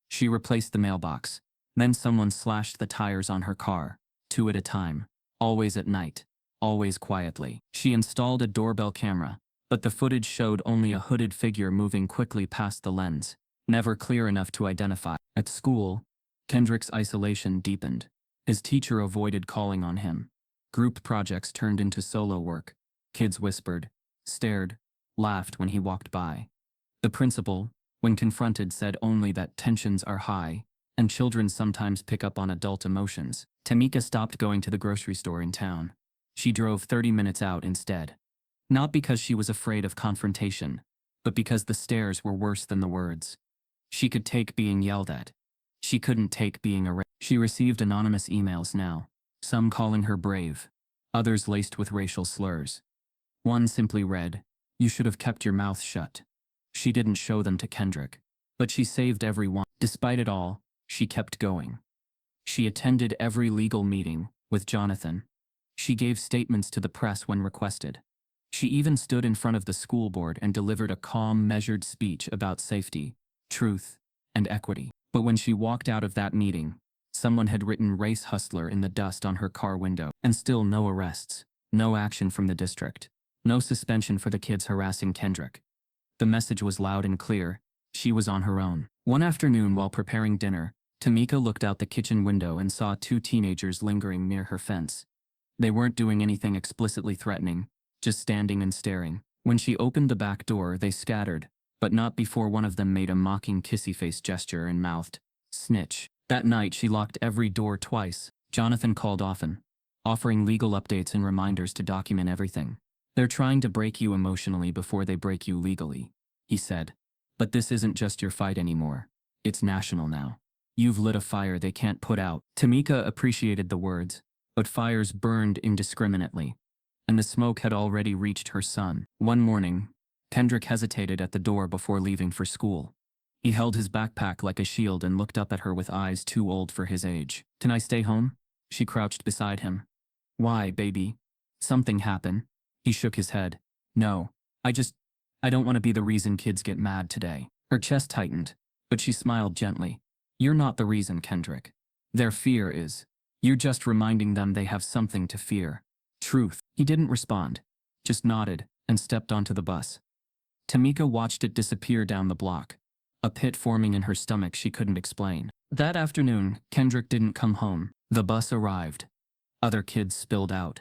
She replaced the mailbox. Then someone slashed the tires on her car, 2 at a time, always at night, always quietly. She installed a doorbell camera, but the footage showed only a hooded figure moving quickly past the lens, never clear enough to identify. At school, Kendrick's isolation deepened. His teacher avoided calling on him. Group projects turned into solo work. Kids whispered, stared, laughed when he walked by. The principal, when confronted, said only that tensions are high, and children sometimes pick up on adult emotions. Tamika stopped going to the grocery store in town. She drove 30 minutes out instead. Not because she was afraid of confrontation, but because the stares were worse than the words. She could take being yelled at. She couldn't take being arrested. She received anonymous emails now, some calling her brave, others laced with racial slurs. One simply read, "You should have kept your mouth shut." She didn't show them to Kendrick, but she saved every one. Despite it all, she kept going. She attended every legal meeting with Jonathan. She gave statements to the press when requested. She even stood in front of the school board and delivered a calm, measured speech about safety, truth, and equity. But when she walked out of that meeting, someone had written "race hustler" in the dust on her car window. And still no arrests, no action from the district, no suspension for the kids harassing Kendrick. The message was loud and clear. She was on her own. One afternoon while preparing dinner, Tamika looked out the kitchen window and saw two teenagers lingering near her fence. They weren't doing anything explicitly threatening, just standing and staring. When she opened the back door, they scattered, but not before one of them made a mocking kissy-face gesture and mouthed, "Snitch." That night she locked every door twice. Jonathan called often, offering legal updates and reminders to document everything. "They're trying to break you emotionally before they break you legally," he said. "But this isn't just your fight anymore. It's national now. You've lit a fire they can't put out." Tamika appreciated the words, but fires burned indiscriminately, and the smoke had already reached her son. One morning, Kendrick hesitated at the door before leaving for school. He held his backpack like a shield and looked up at her with eyes too old for his age. "Can I stay home?" She crouched beside him. "Why, baby? Something happen?" He shook his head. "No, I don't want to be the reason kids get mad today." Her chest tightened, but she smiled gently. "You're not the reason, Kendrick. Their fear is. You're just reminding them they have something to fear. Truth." He didn't respond, just nodded and stepped onto the bus. Tamika watched it disappear down the block, a pit forming in her stomach she couldn't explain. That afternoon, Kendrick didn't come home. The bus arrived. Other kids spilled out.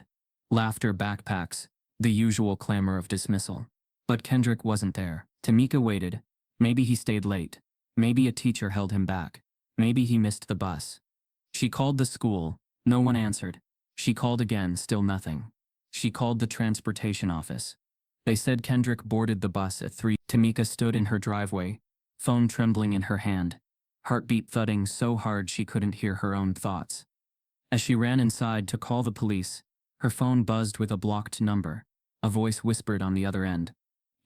Laughter, backpacks, the usual clamor of dismissal. But Kendrick wasn't there. Tamika waited. Maybe he stayed late. Maybe a teacher held him back. Maybe he missed the bus. She called the school. No one answered. She called again, still nothing. She called the transportation office. They said Kendrick boarded the bus at 3. Tamika stood in her driveway, phone trembling in her hand, heartbeat thudding so hard she couldn't hear her own thoughts. As she ran inside to call the police, her phone buzzed with a blocked number. A voice whispered on the other end,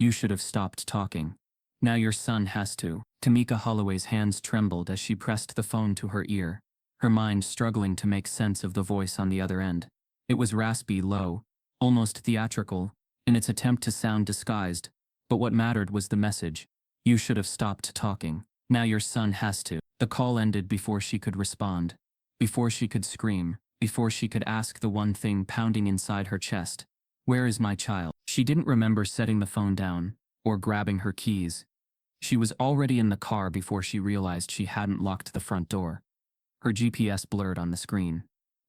"You should have stopped talking. Now your son has to." Tamika Holloway's hands trembled as she pressed the phone to her ear, her mind struggling to make sense of the voice on the other end. It was raspy, low, almost theatrical, in its attempt to sound disguised, but what mattered was the message. "You should have stopped talking. Now your son has to." The call ended before she could respond, before she could scream, before she could ask the one thing pounding inside her chest. "Where is my child?" She didn't remember setting the phone down, or grabbing her keys. She was already in the car before she realized she hadn't locked the front door. Her GPS blurred on the screen,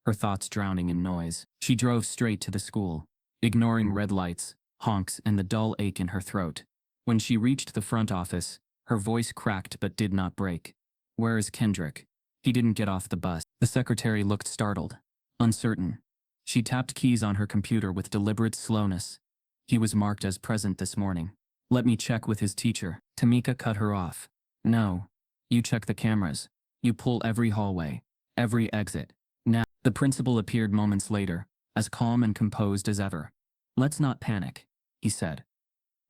her thoughts drowning in noise. She drove straight to the school, ignoring red lights, honks, and the dull ache in her throat. When she reached the front office, her voice cracked but did not break. "Where is Kendrick? He didn't get off the bus." The secretary looked startled, uncertain. She tapped keys on her computer with deliberate slowness. "He was marked as present this morning. Let me check with his teacher." Tamika cut her off. "No. You check the cameras. You pull every hallway, every exit. Now." The principal appeared moments later, as calm and composed as ever. "Let's not panic," he said,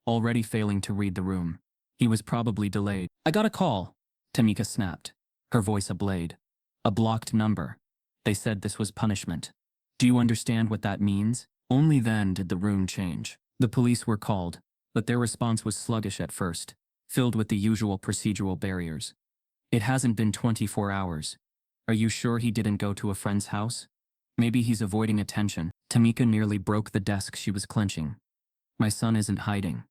already failing to read the room. He was probably delayed. "I got a call," Tamika snapped, her voice a blade. "A blocked number. They said this was punishment. Do you understand what that means?" Only then did the room change. The police were called, but their response was sluggish at first, filled with the usual procedural barriers. "It hasn't been 24 hours. Are you sure he didn't go to a friend's house? Maybe he's avoiding attention." Tamika nearly broke the desk she was clenching. "My son isn't hiding.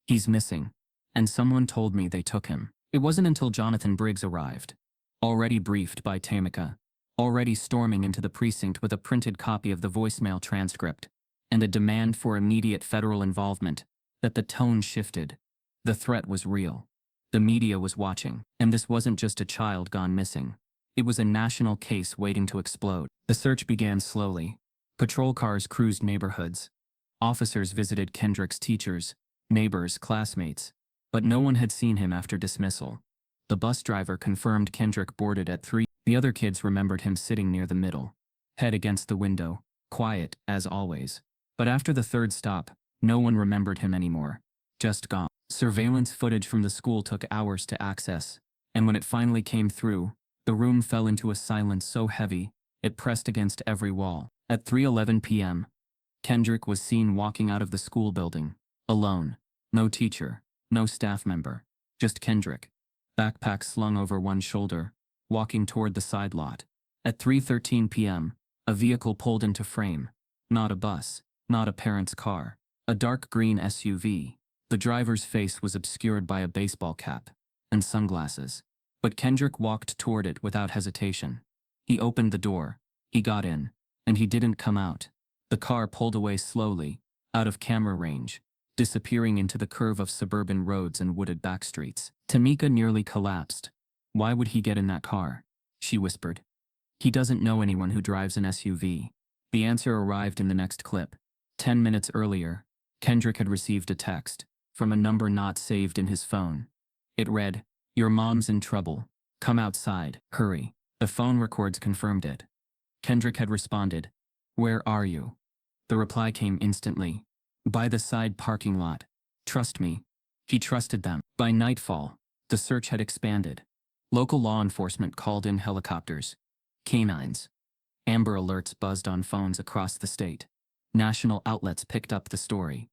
He's missing. And someone told me they took him." It wasn't until Jonathan Briggs arrived, already briefed by Tamika, already storming into the precinct with a printed copy of the voicemail transcript, and a demand for immediate federal involvement, that the tone shifted. The threat was real. The media was watching, and this wasn't just a child gone missing. It was a national case waiting to explode. The search began slowly. Patrol cars cruised neighborhoods. Officers visited Kendrick's teachers, neighbors, classmates, but no one had seen him after dismissal. The bus driver confirmed Kendrick boarded at 3. The other kids remembered him sitting near the middle, head against the window, quiet, as always. But after the third stop, no one remembered him anymore. Just gone. Surveillance footage from the school took hours to access, and when it finally came through, the room fell into a silence so heavy, it pressed against every wall. At 3:11 p.m., Kendrick was seen walking out of the school building, alone. No teacher, no staff member, just Kendrick, backpack slung over one shoulder, walking toward the side lot. At 3:13 p.m., a vehicle pulled into frame. Not a bus, not a parent's car, a dark green SUV. The driver's face was obscured by a baseball cap and sunglasses, but Kendrick walked toward it without hesitation. He opened the door, he got in, and he didn't come out. The car pulled away slowly, out of camera range, disappearing into the curve of suburban roads and wooded backstreets. Tamika nearly collapsed. "Why would he get in that car?" she whispered. "He doesn't know anyone who drives an SUV." The answer arrived in the next clip. 10 minutes earlier, Kendrick had received a text from a number not saved in his phone. It read, "Your mom's in trouble. Come outside, hurry." The phone records confirmed it. Kendrick had responded, "Where are you?" The reply came instantly. "By the side parking lot. Trust me." He trusted them. By nightfall, the search had expanded. Local law enforcement called in helicopters, canines. Amber alerts buzzed on phones across the state. National outlets picked up the story.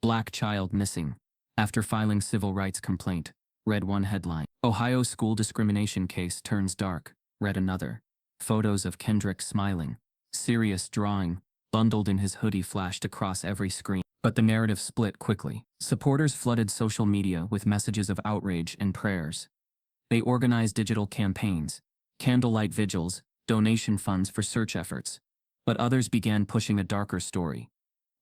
"Black child missing after filing civil rights complaint," read one headline. "Ohio school discrimination case turns dark," read another. Photos of Kendrick smiling, serious drawing, bundled in his hoodie flashed across every screen. But the narrative split quickly. Supporters flooded social media with messages of outrage and prayers. They organized digital campaigns, candlelight vigils, donation funds for search efforts. But others began pushing a darker story.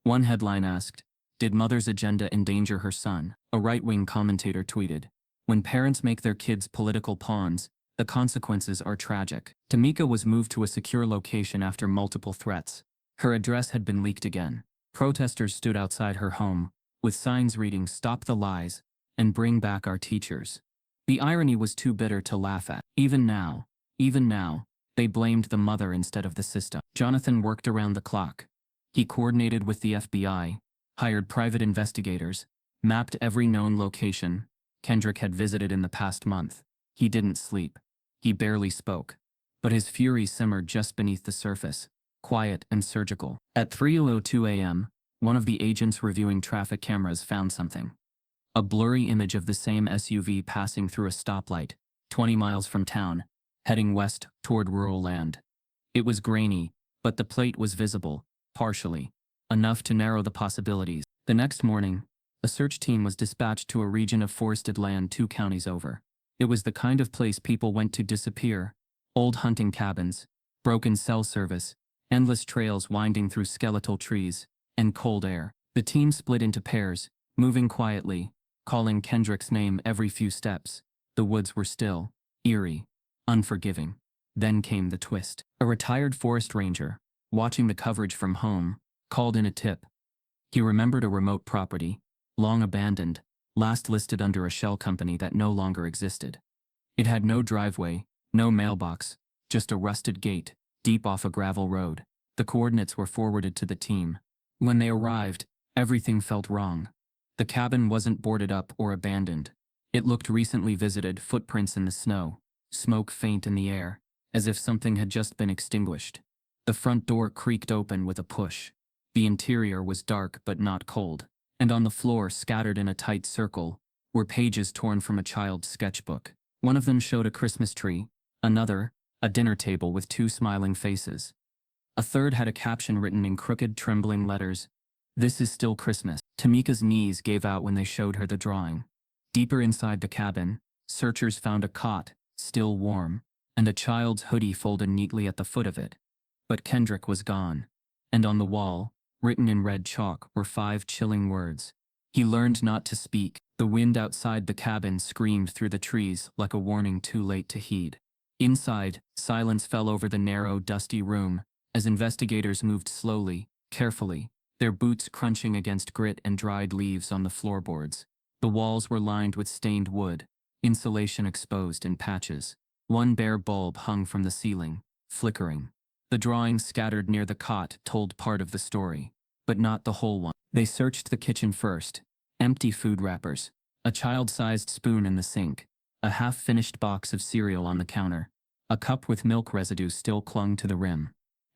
One headline asked, "Did mother's agenda endanger her son?" A right-wing commentator tweeted, "When parents make their kids political pawns, the consequences are tragic." Tamika was moved to a secure location after multiple threats. Her address had been leaked again. Protesters stood outside her home, with signs reading "Stop the lies" and "Bring back our teachers." The irony was too bitter to laugh at. Even now, they blamed the mother instead of the system. Jonathan worked around the clock. He coordinated with the FBI, hired private investigators, mapped every known location Kendrick had visited in the past month. He didn't sleep. He barely spoke. But his fury simmered just beneath the surface, quiet and surgical. At 3:02 a.m., one of the agents reviewing traffic cameras found something. A blurry image of the same SUV passing through a stoplight, 20 miles from town, heading west toward rural land. It was grainy, but the plate was visible, partially, enough to narrow the possibilities. The next morning, a search team was dispatched to a region of forested land 2 counties over. It was the kind of place people went to disappear: old hunting cabins, broken cell service, endless trails winding through skeletal trees, and cold air. The team split into pairs, moving quietly, calling Kendrick's name every few steps. The woods were still, eerie, unforgiving. Then came the twist. A retired forest ranger, watching the coverage from home, called in a tip. He remembered a remote property, long abandoned, last listed under a shell company that no longer existed. It had no driveway, no mailbox, just a rusted gate, deep off a gravel road. The coordinates were forwarded to the team. When they arrived, everything felt wrong. The cabin wasn't boarded up or abandoned. It looked recently visited, footprints in the snow, smoke faint in the air, as if something had just been extinguished. The front door creaked open with a push. The interior was dark but not cold, and on the floor, scattered in a tight circle, were pages torn from a child's sketchbook. One of them showed a Christmas tree, another, a dinner table with 2 smiling faces. A third had a caption written in crooked, trembling letters, "This is still Christmas." Tamika's knees gave out when they showed her the drawing. Deeper inside the cabin, searchers found a cot, still warm, and a child's hoodie folded neatly at the foot of it. But Kendrick was gone. And on the wall, written in red chalk, were 5 chilling words: He learned not to speak. The wind outside the cabin screamed through the trees like a warning too late to heed. Inside, silence fell over the narrow, dusty room as investigators moved slowly, carefully, their boots crunching against grit and dried leaves on the floorboards. The walls were lined with stained wood, insulation exposed in patches. One bare bulb hung from the ceiling, flickering. The drawings scattered near the cot told part of the story, but not the whole one. They searched the kitchen first. Empty food wrappers, a child-sized spoon in the sink, a half-finished box of cereal on the counter, a cup with milk residue still clung to the rim.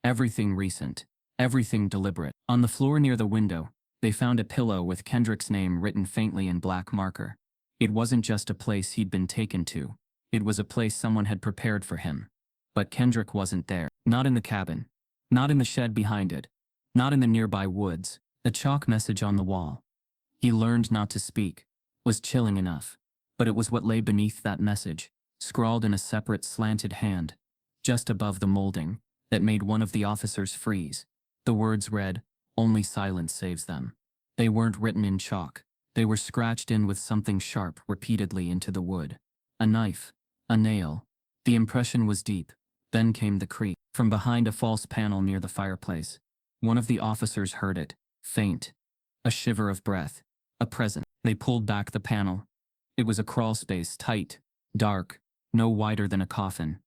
Everything recent, everything deliberate. On the floor near the window, they found a pillow with Kendrick's name written faintly in black marker. It wasn't just a place he'd been taken to. It was a place someone had prepared for him. But Kendrick wasn't there. Not in the cabin. Not in the shed behind it. Not in the nearby woods. A chalk message on the wall. He learned not to speak. Was chilling enough. But it was what lay beneath that message, scrawled in a separate slanted hand, just above the molding, that made one of the officers freeze. The words read, "Only silence saves them." They weren't written in chalk. They were scratched in with something sharp repeatedly into the wood. A knife. A nail. The impression was deep. Then came the creak. From behind a false panel near the fireplace. One of the officers heard it. Faint. A shiver of breath. A presence. They pulled back the panel. It was a crawl space, tight, dark, no wider than a coffin.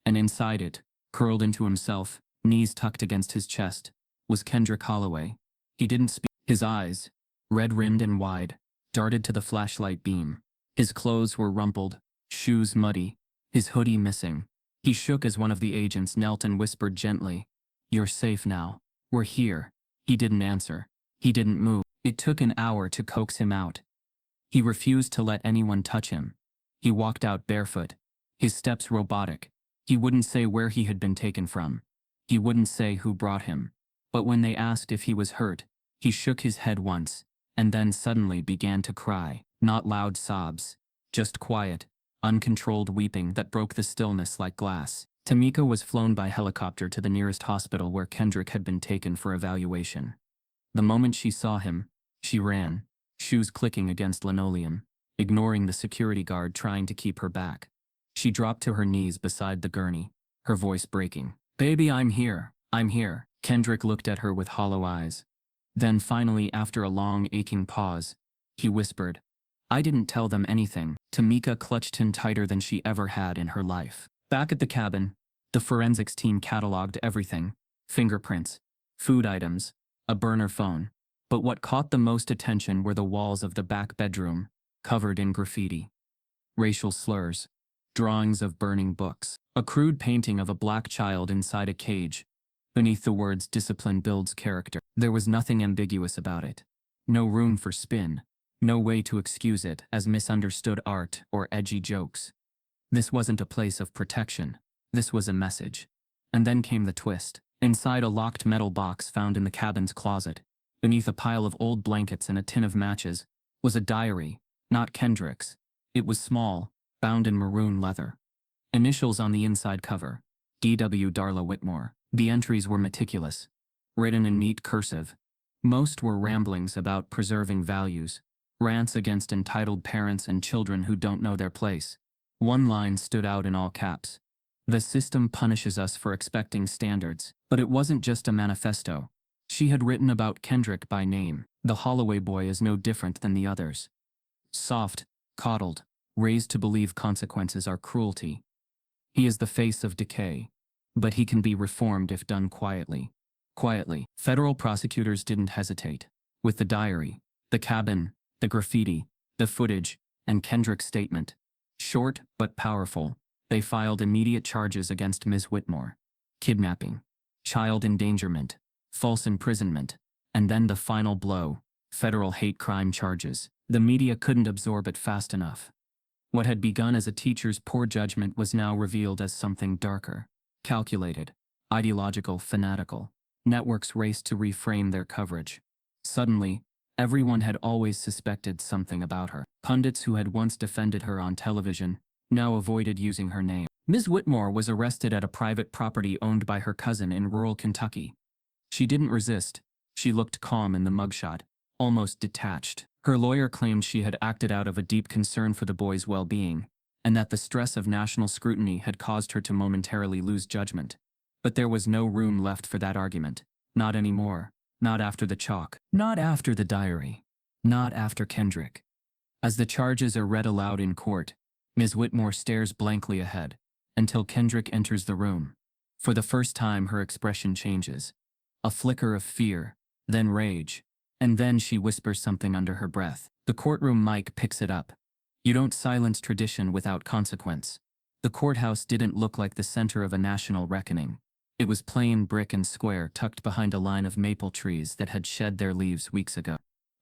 And inside it, curled into himself, knees tucked against his chest, was Kendrick Holloway. He didn't speak. His eyes, red-rimmed and wide, darted to the flashlight beam. His clothes were rumpled, shoes muddy, his hoodie missing. He shook as one of the agents knelt and whispered gently, "You're safe now. We're here." He didn't answer. He didn't move. It took an hour to coax him out. He refused to let anyone touch him. He walked out barefoot, his steps robotic. He wouldn't say where he had been taken from. He wouldn't say who brought him. But when they asked if he was hurt, he shook his head once, and then suddenly began to cry. Not loud sobs, just quiet, uncontrolled weeping that broke the stillness like glass. Tamika was flown by helicopter to the nearest hospital where Kendrick had been taken for evaluation. The moment she saw him, she ran, shoes clicking against linoleum, ignoring the security guard trying to keep her back. She dropped to her knees beside the gurney, her voice breaking. "Baby, I'm here. I'm here." Kendrick looked at her with hollow eyes. Then finally, after a long, aching pause, he whispered, "I didn't tell them anything." Tamika clutched him tighter than she ever had in her life. Back at the cabin, the forensics team cataloged everything: fingerprints, food items, a burner phone. But what caught the most attention were the walls of the back bedroom, covered in graffiti. Racial slurs, drawings of burning books, a crude painting of a black child inside a cage. Beneath the words "discipline builds character," there was nothing ambiguous about it. No room for spin. No way to excuse it as misunderstood art or edgy jokes. This wasn't a place of protection. This was a message. And then came the twist. Inside a locked metal box found in the cabin's closet, beneath a pile of old blankets and a tin of matches, was a diary, not Kendrick's. It was small, bound in maroon leather. Initials on the inside cover, D.W. Darla Whitmore. The entries were meticulous, written in neat cursive. Most were ramblings about preserving values, rants against entitled parents and children who don't know their place. One line stood out in all caps. "The system punishes us for expecting standards." But it wasn't just a manifesto. She had written about Kendrick by name. The Holloway boy is no different than the others. Soft, coddled, raised to believe consequences are cruelty. He is the face of decay. But he can be reformed if done quietly. Quietly. Federal prosecutors didn't hesitate. With the diary, the cabin, the graffiti, the footage, and Kendrick's statement, short but powerful, they filed immediate charges against Ms. Whitmore. Kidnapping, child endangerment, false imprisonment, and then the final blow, federal hate crime charges. The media couldn't absorb it fast enough. What had begun as a teacher's poor judgment was now revealed as something darker. Calculated, ideological, fanatical. Networks raced to reframe their coverage. Suddenly, everyone had always suspected something about her. Pundits who had once defended her on television now avoided using her name. Ms. Whitmore was arrested at a private property owned by her cousin in rural Kentucky. She didn't resist. She looked calm in the mugshot, almost detached. Her lawyer claimed she had acted out of a deep concern for the boy's well-being, and that the stress of national scrutiny had caused her to momentarily lose judgment. But there was no room left for that argument. Not anymore. Not after the chalk. Not after the diary. Not after Kendrick. As the charges are read aloud in court, Ms. Whitmore stares blankly ahead, until Kendrick enters the room. For the first time her expression changes. A flicker of fear, then rage, and then she whispers something under her breath. The courtroom mic picks it up. You don't silence tradition without consequence. The courthouse didn't look like the center of a national reckoning. It was plain brick and square tucked behind a line of maple trees that had shed their leaves weeks ago.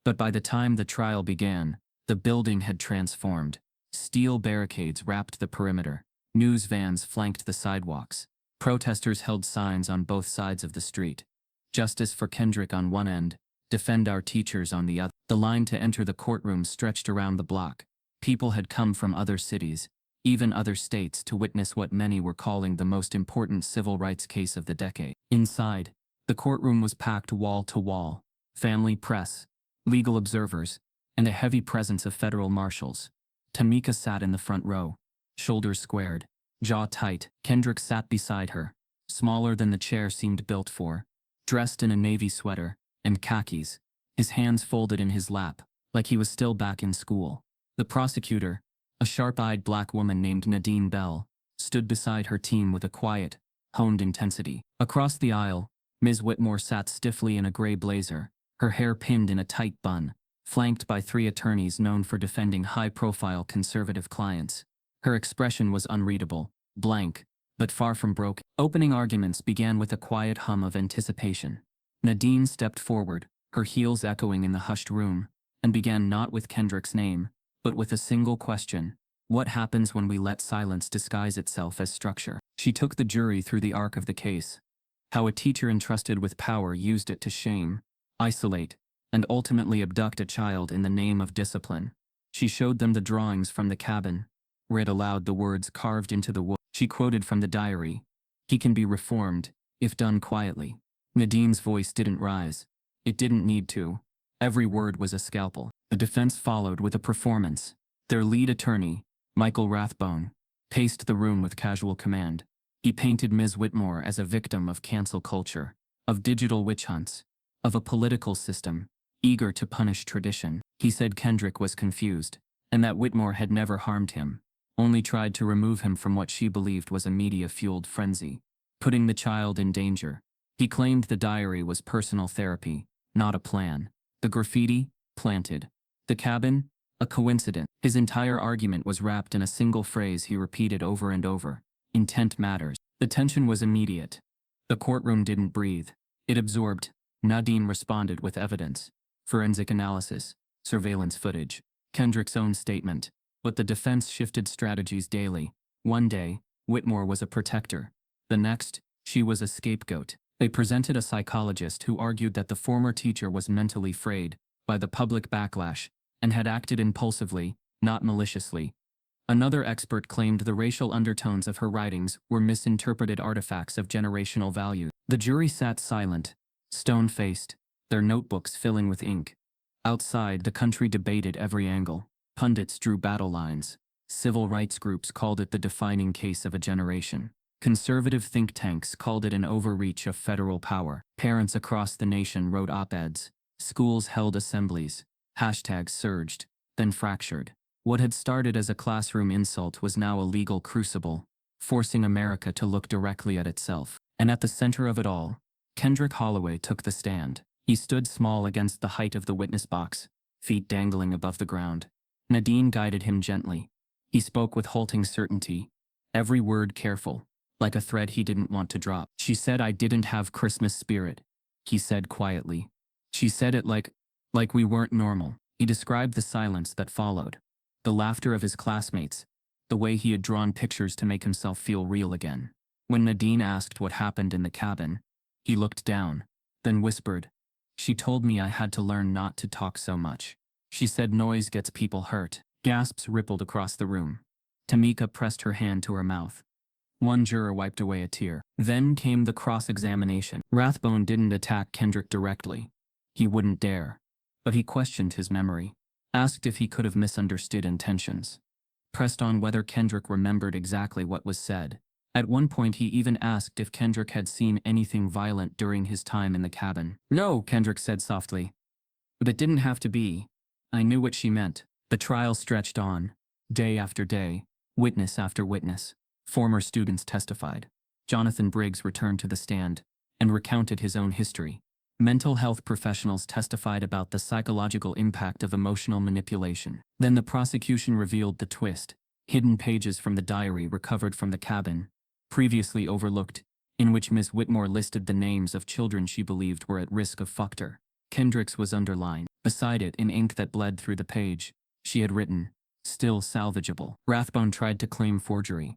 But by the time the trial began, the building had transformed. Steel barricades wrapped the perimeter. News vans flanked the sidewalks. Protesters held signs on both sides of the street. Justice for Kendrick on one end, defend our teachers on the other. The line to enter the courtroom stretched around the block. People had come from other cities, even other states, to witness what many were calling the most important civil rights case of the decade. Inside, the courtroom was packed wall to wall. Family press, legal observers, and a heavy presence of federal marshals. Tamika sat in the front row, shoulders squared, jaw tight. Kendrick sat beside her, smaller than the chair seemed built for, dressed in a navy sweater and khakis, his hands folded in his lap, like he was still back in school. The prosecutor, a sharp-eyed black woman named Nadine Bell, stood beside her team with a quiet, honed intensity. Across the aisle, Ms. Whitmore sat stiffly in a gray blazer, her hair pinned in a tight bun, flanked by 3 attorneys known for defending high-profile conservative clients. Her expression was unreadable, blank, but far from broken. Opening arguments began with a quiet hum of anticipation. Nadine stepped forward, her heels echoing in the hushed room, and began not with Kendrick's name, but with a single question: what happens when we let silence disguise itself as structure? She took the jury through the arc of the case. How a teacher entrusted with power used it to shame, isolate, and ultimately abduct a child in the name of discipline. She showed them the drawings from the cabin, read aloud the words carved into the wood. She quoted from the diary: "He can be reformed, if done quietly." Nadine's voice didn't rise. It didn't need to. Every word was a scalpel. The defense followed with a performance. Their lead attorney, Michael Rathbone, paced the room with casual command. He painted Ms. Whitmore as a victim of cancel culture, of digital witch hunts, of a political system eager to punish tradition. He said Kendrick was confused, and that Whitmore had never harmed him, only tried to remove him from what she believed was a media-fueled frenzy, putting the child in danger. He claimed the diary was personal therapy, not a plan. The graffiti, planted. The cabin, a coincidence. His entire argument was wrapped in a single phrase he repeated over and over: intent matters. The tension was immediate. The courtroom didn't breathe. It absorbed. Nadine responded with evidence: forensic analysis, surveillance footage, Kendrick's own statement. But the defense shifted strategies daily. One day, Whitmore was a protector. The next, she was a scapegoat. They presented a psychologist who argued that the former teacher was mentally frayed by the public backlash and had acted impulsively, not maliciously. Another expert claimed the racial undertones of her writings were misinterpreted artifacts of generational value. The jury sat silent, stone-faced, their notebooks filling with ink. Outside, the country debated every angle. Pundits drew battle lines. Civil rights groups called it the defining case of a generation. Conservative think tanks called it an overreach of federal power. Parents across the nation wrote op-eds. Schools held assemblies. Hashtags surged, then fractured. What had started as a classroom insult was now a legal crucible, forcing America to look directly at itself. And at the center of it all, Kendrick Holloway took the stand. He stood small against the height of the witness box, feet dangling above the ground. Nadine guided him gently. He spoke with halting certainty, every word careful, like a thread he didn't want to drop. She said I didn't have Christmas spirit, he said quietly. She said it like we weren't normal. He described the silence that followed, the laughter of his classmates, the way he had drawn pictures to make himself feel real again. When Nadine asked what happened in the cabin, he looked down, then whispered, "She told me I had to learn not to talk so much. She said noise gets people hurt." Gasps rippled across the room. Tamika pressed her hand to her mouth. One juror wiped away a tear. Then came the cross-examination. Rathbone didn't attack Kendrick directly. He wouldn't dare. But he questioned his memory. asked if he could have misunderstood intentions, pressed on whether Kendrick remembered exactly what was said. At one point he even asked if Kendrick had seen anything violent during his time in the cabin. "No," Kendrick said softly. "But it didn't have to be. I knew what she meant." The trial stretched on. Day after day, witness after witness, former students testified. Jonathan Briggs returned to the stand and recounted his own history. Mental health professionals testified about the psychological impact of emotional manipulation. Then the prosecution revealed the twist: hidden pages from the diary recovered from the cabin, previously overlooked, in which Miss Whitmore listed the names of children she believed were at risk of fucked her. Kendrick's was underlined. Beside it, in ink that bled through the page, she had written, "Still salvageable." Rathbone tried to claim forgery.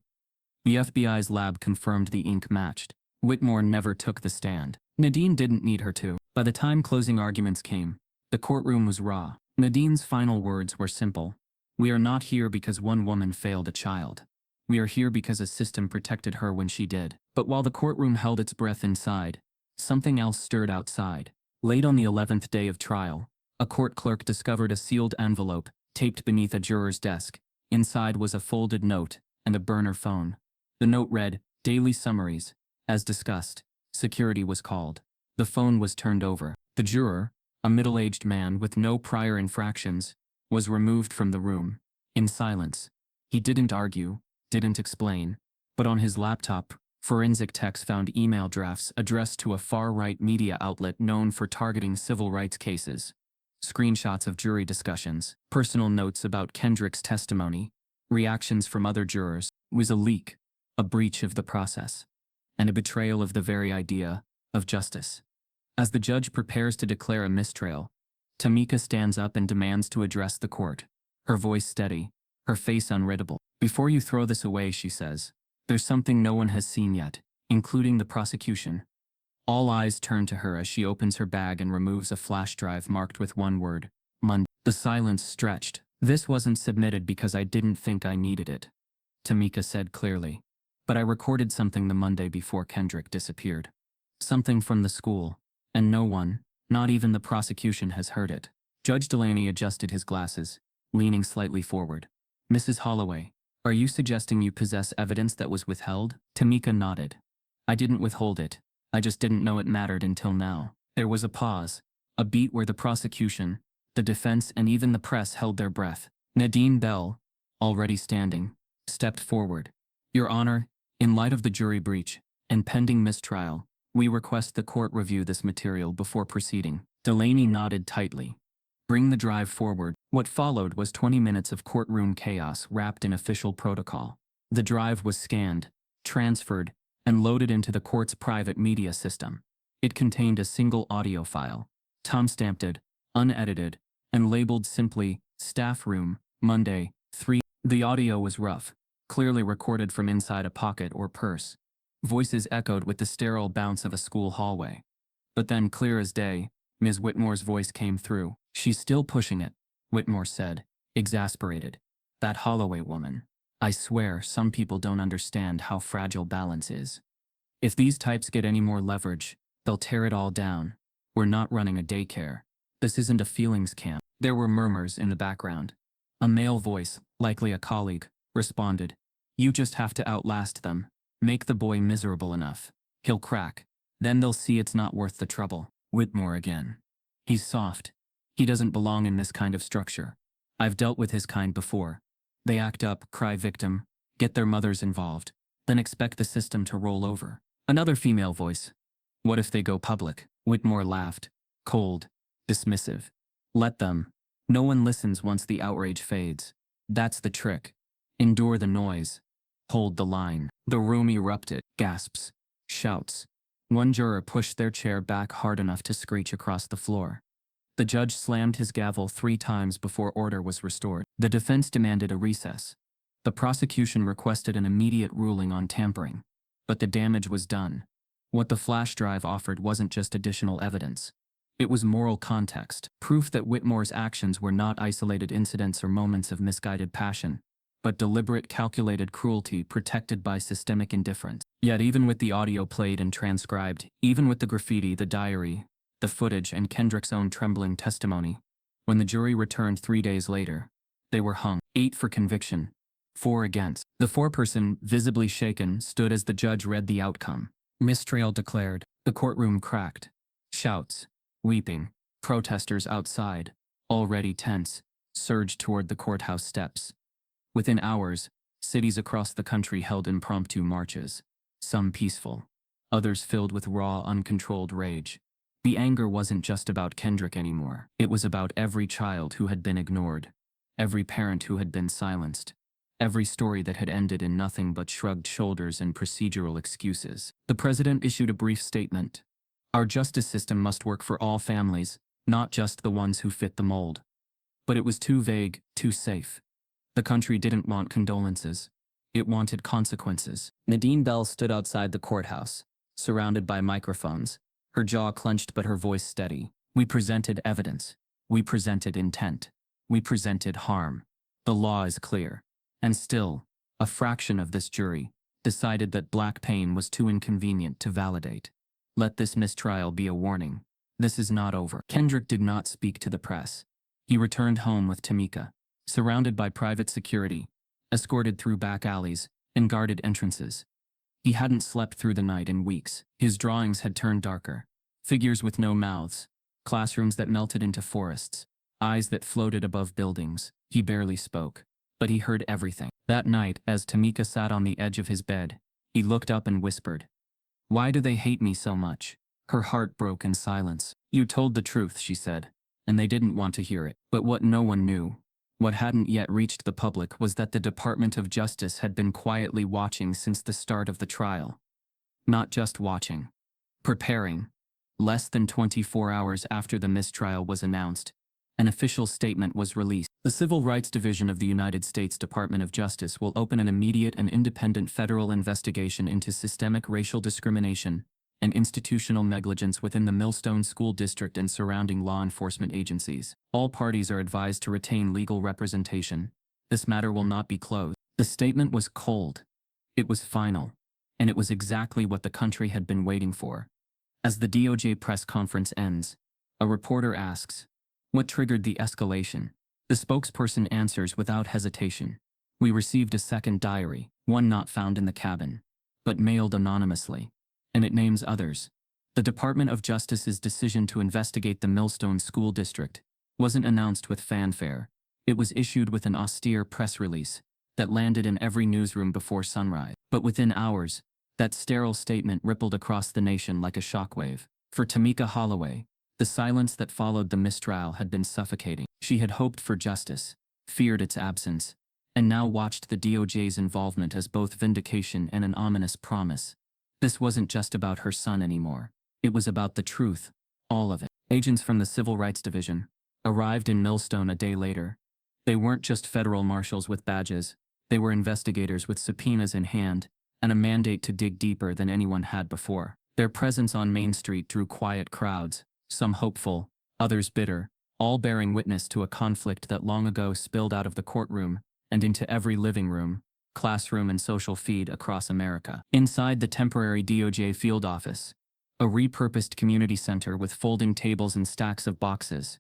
The FBI's lab confirmed the ink matched. Whitmore never took the stand. Nadine didn't need her to. By the time closing arguments came, the courtroom was raw. Nadine's final words were simple: "We are not here because one woman failed a child. We are here because a system protected her when she did." But while the courtroom held its breath inside, something else stirred outside. Late on the 11th day of trial, a court clerk discovered a sealed envelope taped beneath a juror's desk. Inside was a folded note and a burner phone. The note read, "Daily summaries. As discussed, security was called." The phone was turned over. The juror, a middle-aged man with no prior infractions, was removed from the room. In silence. He didn't argue, didn't explain, but on his laptop, forensic techs found email drafts addressed to a far-right media outlet known for targeting civil rights cases. Screenshots of jury discussions, personal notes about Kendrick's testimony, reactions from other jurors. It was a leak, a breach of the process, and a betrayal of the very idea of justice. As the judge prepares to declare a mistrial, Tamika stands up and demands to address the court, her voice steady, her face unreadable. "Before you throw this away," she says, "there's something no one has seen yet, including the prosecution." All eyes turn to her as she opens her bag and removes a flash drive marked with one word: Monday. The silence stretched. "This wasn't submitted because I didn't think I needed it," Tamika said clearly. "But I recorded something the Monday before Kendrick disappeared. Something from the school, and no one, not even the prosecution, has heard it." Judge Delaney adjusted his glasses, leaning slightly forward. "Mrs. Holloway, are you suggesting you possess evidence that was withheld?" Tamika nodded. "I didn't withhold it. I just didn't know it mattered until now." There was a pause, a beat where the prosecution, the defense, and even the press held their breath. Nadine Bell, already standing, stepped forward. "Your Honor, in light of the jury breach and pending mistrial, we request the court review this material before proceeding." Delaney nodded tightly. "Bring the drive forward." What followed was 20 minutes of courtroom chaos wrapped in official protocol. The drive was scanned, transferred, and loaded into the court's private media system. It contained a single audio file, time-stamped, unedited, and labeled simply, "Staff Room, Monday, 3." The audio was rough, clearly recorded from inside a pocket or purse. Voices echoed with the sterile bounce of a school hallway. But then, clear as day, Ms. Whitmore's voice came through. "She's still pushing it," Whitmore said, exasperated. "That Holloway woman. I swear some people don't understand how fragile balance is. If these types get any more leverage, they'll tear it all down. We're not running a daycare. This isn't a feelings camp." There were murmurs in the background. A male voice, likely a colleague, responded, "You just have to outlast them. Make the boy miserable enough. He'll crack. Then they'll see it's not worth the trouble." Whitmore again. "He's soft. He doesn't belong in this kind of structure. I've dealt with his kind before. They act up, cry victim, get their mothers involved, then expect the system to roll over." Another female voice. "What if they go public?" Whitmore laughed, cold, dismissive. "Let them. No one listens once the outrage fades. That's the trick. Endure the noise. Hold the line." The room erupted. Gasps. Shouts. One juror pushed their chair back hard enough to screech across the floor. The judge slammed his gavel 3 times before order was restored. The defense demanded a recess. The prosecution requested an immediate ruling on tampering. But the damage was done. What the flash drive offered wasn't just additional evidence. It was moral context, proof that Whitmore's actions were not isolated incidents or moments of misguided passion, but deliberate, calculated cruelty protected by systemic indifference. Yet even with the audio played and transcribed, even with the graffiti, the diary, the footage, and Kendrick's own trembling testimony, When the jury returned 3 days later, they were hung, 8 for conviction, 4 against. The foreperson, visibly shaken, stood as the judge read the outcome. Mistrial declared. The courtroom cracked. Shouts, weeping, protesters outside, already tense, surged toward the courthouse steps. Within hours, cities across the country held impromptu marches, some peaceful, others filled with raw, uncontrolled rage. The anger wasn't just about Kendrick anymore. It was about every child who had been ignored, every parent who had been silenced, every story that had ended in nothing but shrugged shoulders and procedural excuses. The president issued a brief statement. Our justice system must work for all families, not just the ones who fit the mold. But it was too vague, too safe. The country didn't want condolences. It wanted consequences. Nadine Bell stood outside the courthouse, surrounded by microphones, her jaw clenched but her voice steady. We presented evidence. We presented intent. We presented harm. The law is clear. And still, a fraction of this jury decided that black pain was too inconvenient to validate. Let this mistrial be a warning. This is not over. Kendrick did not speak to the press. He returned home with Tamika, surrounded by private security, escorted through back alleys and guarded entrances. He hadn't slept through the night in weeks. His drawings had turned darker. Figures with no mouths, classrooms that melted into forests, eyes that floated above buildings. He barely spoke, but he heard everything. That night, as Tamika sat on the edge of his bed, he looked up and whispered, "Why do they hate me so much?" Her heart broke in silence. "You told the truth," she said, and they didn't want to hear it. But what no one knew, what hadn't yet reached the public, was that the Department of Justice had been quietly watching since the start of the trial. Not just watching, preparing. Less than 24 hours after the mistrial was announced, an official statement was released. The Civil Rights Division of the United States Department of Justice will open an immediate and independent federal investigation into systemic racial discrimination and institutional negligence within the Millstone School District and surrounding law enforcement agencies. All parties are advised to retain legal representation. This matter will not be closed. The statement was cold. It was final. And it was exactly what the country had been waiting for. As the DOJ press conference ends, a reporter asks, "What triggered the escalation?" The spokesperson answers without hesitation, "We received a second diary, one not found in the cabin, but mailed anonymously." And it names others. The Department of Justice's decision to investigate the Millstone School District wasn't announced with fanfare. It was issued with an austere press release that landed in every newsroom before sunrise. But within hours, that sterile statement rippled across the nation like a shockwave. For Tamika Holloway, the silence that followed the mistrial had been suffocating. She had hoped for justice, feared its absence, and now watched the DOJ's involvement as both vindication and an ominous promise. This wasn't just about her son anymore. It was about the truth, all of it. Agents from the Civil Rights Division arrived in Millstone a day later. They weren't just federal marshals with badges. They were investigators with subpoenas in hand and a mandate to dig deeper than anyone had before. Their presence on Main Street drew quiet crowds, some hopeful, others bitter, all bearing witness to a conflict that long ago spilled out of the courtroom and into every living room, classroom and social feed across America. Inside the temporary DOJ field office, a repurposed community center with folding tables and stacks of boxes,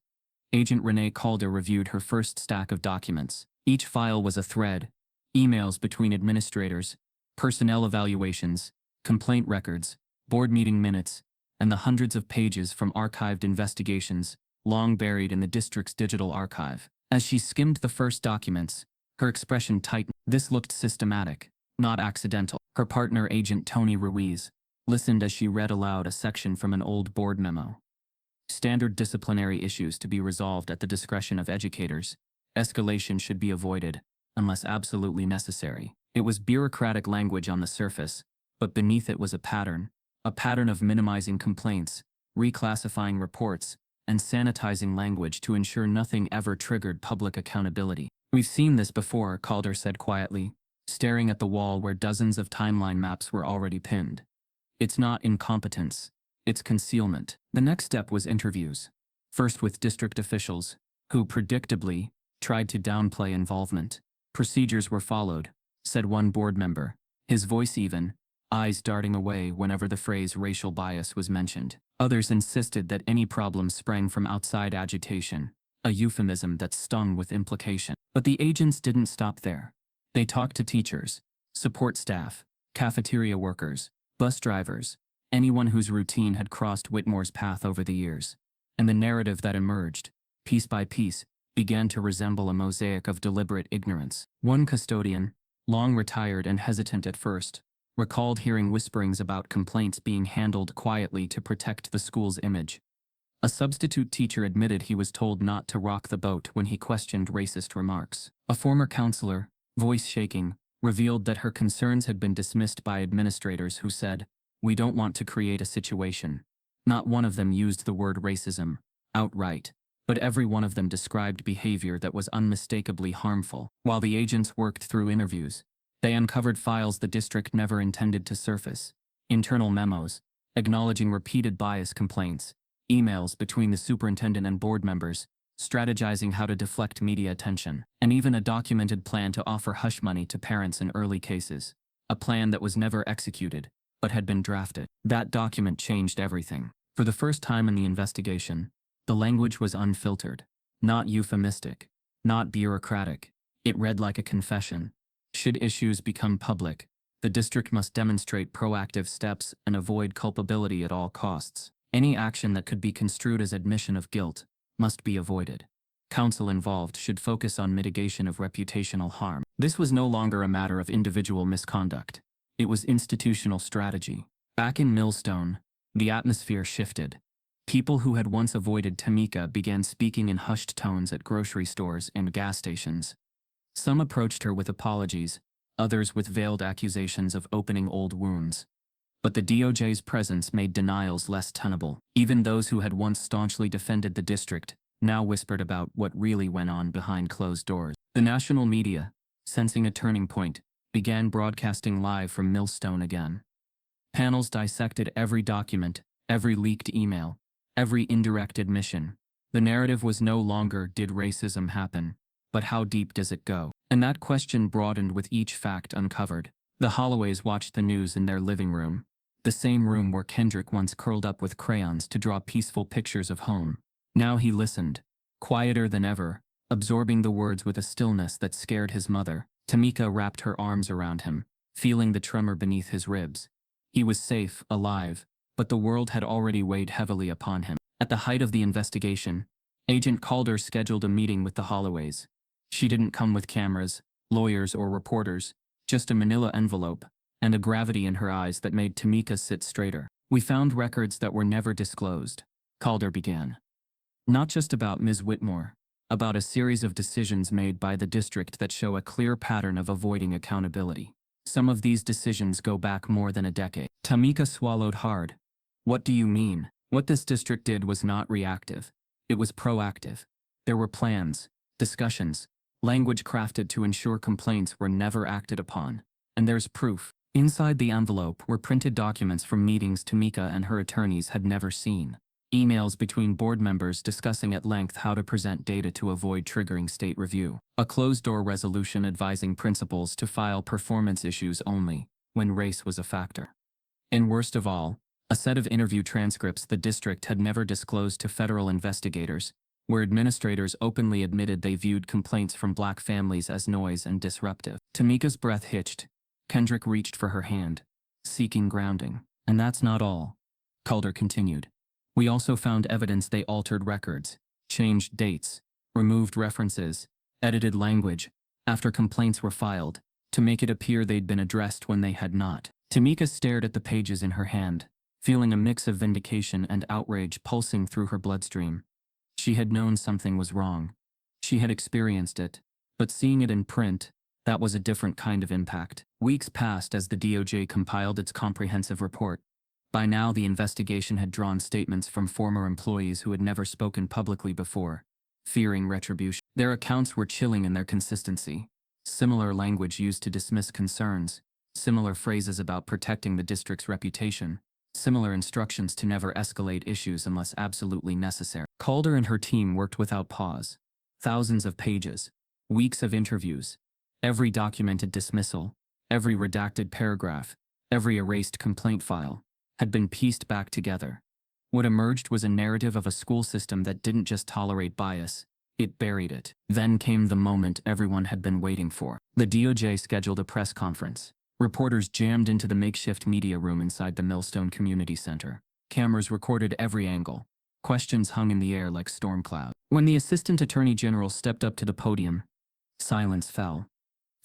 Agent Renee Calder reviewed her first stack of documents. Each file was a thread, emails between administrators, personnel evaluations, complaint records, board meeting minutes, and the hundreds of pages from archived investigations, long buried in the district's digital archive. As she skimmed the first documents, her expression tightened. This looked systematic, not accidental. Her partner, Agent Tony Ruiz, listened as she read aloud a section from an old board memo. Standard disciplinary issues to be resolved at the discretion of educators. Escalation should be avoided, unless absolutely necessary. It was bureaucratic language on the surface, but beneath it was a pattern of minimizing complaints, reclassifying reports, and sanitizing language to ensure nothing ever triggered public accountability. "We've seen this before," Calder said quietly, staring at the wall where dozens of timeline maps were already pinned. "It's not incompetence, it's concealment." The next step was interviews. First with district officials, who predictably tried to downplay involvement. "Procedures were followed," said one board member, his voice even, eyes darting away whenever the phrase racial bias was mentioned. Others insisted that any problem sprang from outside agitation, a euphemism that stung with implication. But the agents didn't stop there. They talked to teachers, support staff, cafeteria workers, bus drivers, anyone whose routine had crossed Whitmore's path over the years. And the narrative that emerged, piece by piece, began to resemble a mosaic of deliberate ignorance. One custodian, long retired and hesitant at first, recalled hearing whisperings about complaints being handled quietly to protect the school's image. A substitute teacher admitted he was told not to rock the boat when he questioned racist remarks. A former counselor, voice shaking, revealed that her concerns had been dismissed by administrators who said, "We don't want to create a situation." Not one of them used the word racism outright, but every one of them described behavior that was unmistakably harmful. While the agents worked through interviews, they uncovered files the district never intended to surface, internal memos, acknowledging repeated bias complaints, emails between the superintendent and board members, strategizing how to deflect media attention, and even a documented plan to offer hush money to parents in early cases. A plan that was never executed, but had been drafted. That document changed everything. For the first time in the investigation, the language was unfiltered, not euphemistic, not bureaucratic. It read like a confession. Should issues become public, the district must demonstrate proactive steps and avoid culpability at all costs. Any action that could be construed as admission of guilt must be avoided. Counsel involved should focus on mitigation of reputational harm. This was no longer a matter of individual misconduct. It was institutional strategy. Back in Millstone, the atmosphere shifted. People who had once avoided Tamika began speaking in hushed tones at grocery stores and gas stations. Some approached her with apologies, others with veiled accusations of opening old wounds. But the DOJ's presence made denials less tenable. Even those who had once staunchly defended the district now whispered about what really went on behind closed doors. The national media, sensing a turning point, began broadcasting live from Millstone again. Panels dissected every document, every leaked email, every indirect admission. The narrative was no longer, did racism happen, but how deep does it go? And that question broadened with each fact uncovered. The Holloways watched the news in their living room, the same room where Kendrick once curled up with crayons to draw peaceful pictures of home. Now he listened, quieter than ever, absorbing the words with a stillness that scared his mother. Tamika wrapped her arms around him, feeling the tremor beneath his ribs. He was safe, alive, but the world had already weighed heavily upon him. At the height of the investigation, Agent Calder scheduled a meeting with the Holloways. She didn't come with cameras, lawyers, or reporters, just a manila envelope, and a gravity in her eyes that made Tamika sit straighter. "We found records that were never disclosed," Calder began. "Not just about Ms. Whitmore, about a series of decisions made by the district that show a clear pattern of avoiding accountability. Some of these decisions go back more than a decade." Tamika swallowed hard. "What do you mean?" What this district did was not reactive. It was proactive. There were plans, discussions, language crafted to ensure complaints were never acted upon. And there's proof. Inside the envelope were printed documents from meetings Tamika and her attorneys had never seen. Emails between board members discussing at length how to present data to avoid triggering state review. A closed-door resolution advising principals to file performance issues only when race was a factor. And worst of all, a set of interview transcripts the district had never disclosed to federal investigators, where administrators openly admitted they viewed complaints from black families as noise and disruptive. Tamika's breath hitched. Kendrick reached for her hand, seeking grounding. "And that's not all," Calder continued. "We also found evidence they altered records, changed dates, removed references, edited language, after complaints were filed, to make it appear they'd been addressed when they had not." Tamika stared at the pages in her hand, feeling a mix of vindication and outrage pulsing through her bloodstream. She had known something was wrong. She had experienced it, but seeing it in print, that was a different kind of impact. Weeks passed as the DOJ compiled its comprehensive report. By now, the investigation had drawn statements from former employees who had never spoken publicly before, fearing retribution. Their accounts were chilling in their consistency. Similar language used to dismiss concerns, similar phrases about protecting the district's reputation, similar instructions to never escalate issues unless absolutely necessary. Calder and her team worked without pause. Thousands of pages, weeks of interviews, every documented dismissal, every redacted paragraph, every erased complaint file, had been pieced back together. What emerged was a narrative of a school system that didn't just tolerate bias, It buried it. Then came the moment everyone had been waiting for. The DOJ scheduled a press conference. Reporters jammed into the makeshift media room inside the Millstone Community Center. Cameras recorded every angle. Questions hung in the air like storm clouds. When the Assistant Attorney General stepped up to the podium, silence fell.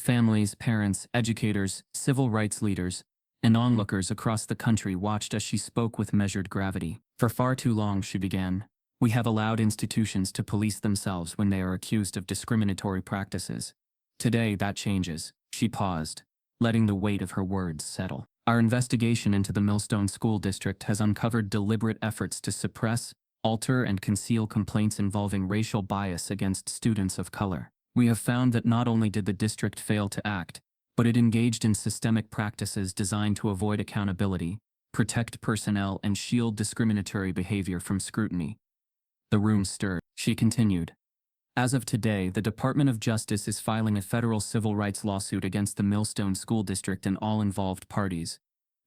Families, parents, educators, civil rights leaders, and onlookers across the country watched as she spoke with measured gravity. For far too long, she began, we have allowed institutions to police themselves when they are accused of discriminatory practices. Today, that changes. She paused, letting the weight of her words settle. Our investigation into the Millstone School District has uncovered deliberate efforts to suppress, alter, and conceal complaints involving racial bias against students of color. We have found that not only did the district fail to act, but it engaged in systemic practices designed to avoid accountability, protect personnel, and shield discriminatory behavior from scrutiny. The room stirred. She continued. As of today, the Department of Justice is filing a federal civil rights lawsuit against the Millstone School District and all involved parties.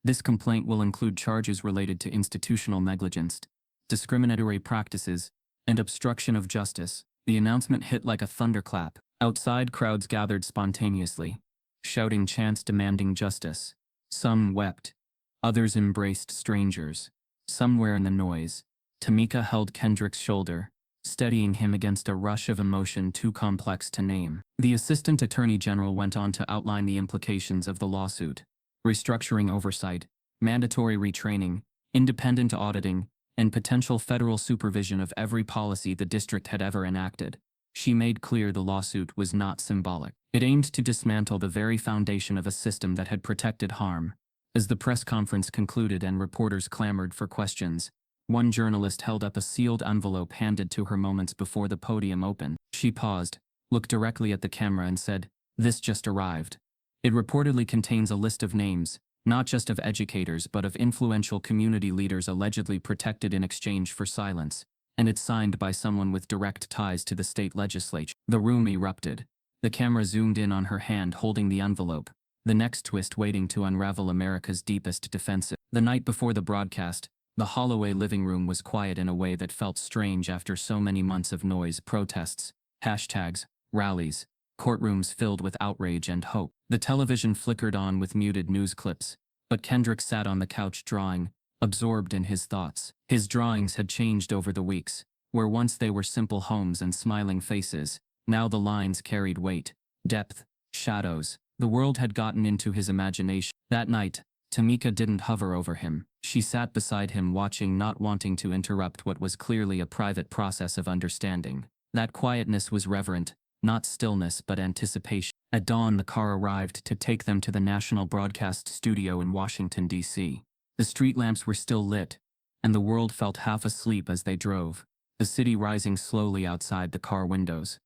This complaint will include charges related to institutional negligence, discriminatory practices, and obstruction of justice. The announcement hit like a thunderclap. Outside, crowds gathered spontaneously, shouting chants demanding justice. Some wept. Others embraced strangers. Somewhere in the noise, Tamika held Kendrick's shoulder, steadying him against a rush of emotion too complex to name. The Assistant Attorney General went on to outline the implications of the lawsuit: restructuring oversight, mandatory retraining, independent auditing, and potential federal supervision of every policy the district had ever enacted. She made clear the lawsuit was not symbolic. It aimed to dismantle the very foundation of a system that had protected harm. As the press conference concluded and reporters clamored for questions, one journalist held up a sealed envelope handed to her moments before the podium opened. She paused, looked directly at the camera and said, "This just arrived. It reportedly contains a list of names, not just of educators but of influential community leaders allegedly protected in exchange for silence, and it's signed by someone with direct ties to the state legislature." The room erupted. The camera zoomed in on her hand holding the envelope, the next twist waiting to unravel America's deepest defenses. The night before the broadcast, the Holloway living room was quiet in a way that felt strange after so many months of noise, protests, hashtags, rallies, courtrooms filled with outrage and hope. The television flickered on with muted news clips, but Kendrick sat on the couch drawing, absorbed in his thoughts. His drawings had changed over the weeks. Where once they were simple homes and smiling faces, now the lines carried weight, depth, shadows. The world had gotten into his imagination. That night, Tamika didn't hover over him. She sat beside him watching, not wanting to interrupt what was clearly a private process of understanding. That quietness was reverent, not stillness but anticipation. At dawn, the car arrived to take them to the National Broadcast Studio in Washington, D.C. The street lamps were still lit, and the world felt half asleep as they drove, the city rising slowly outside the car windows.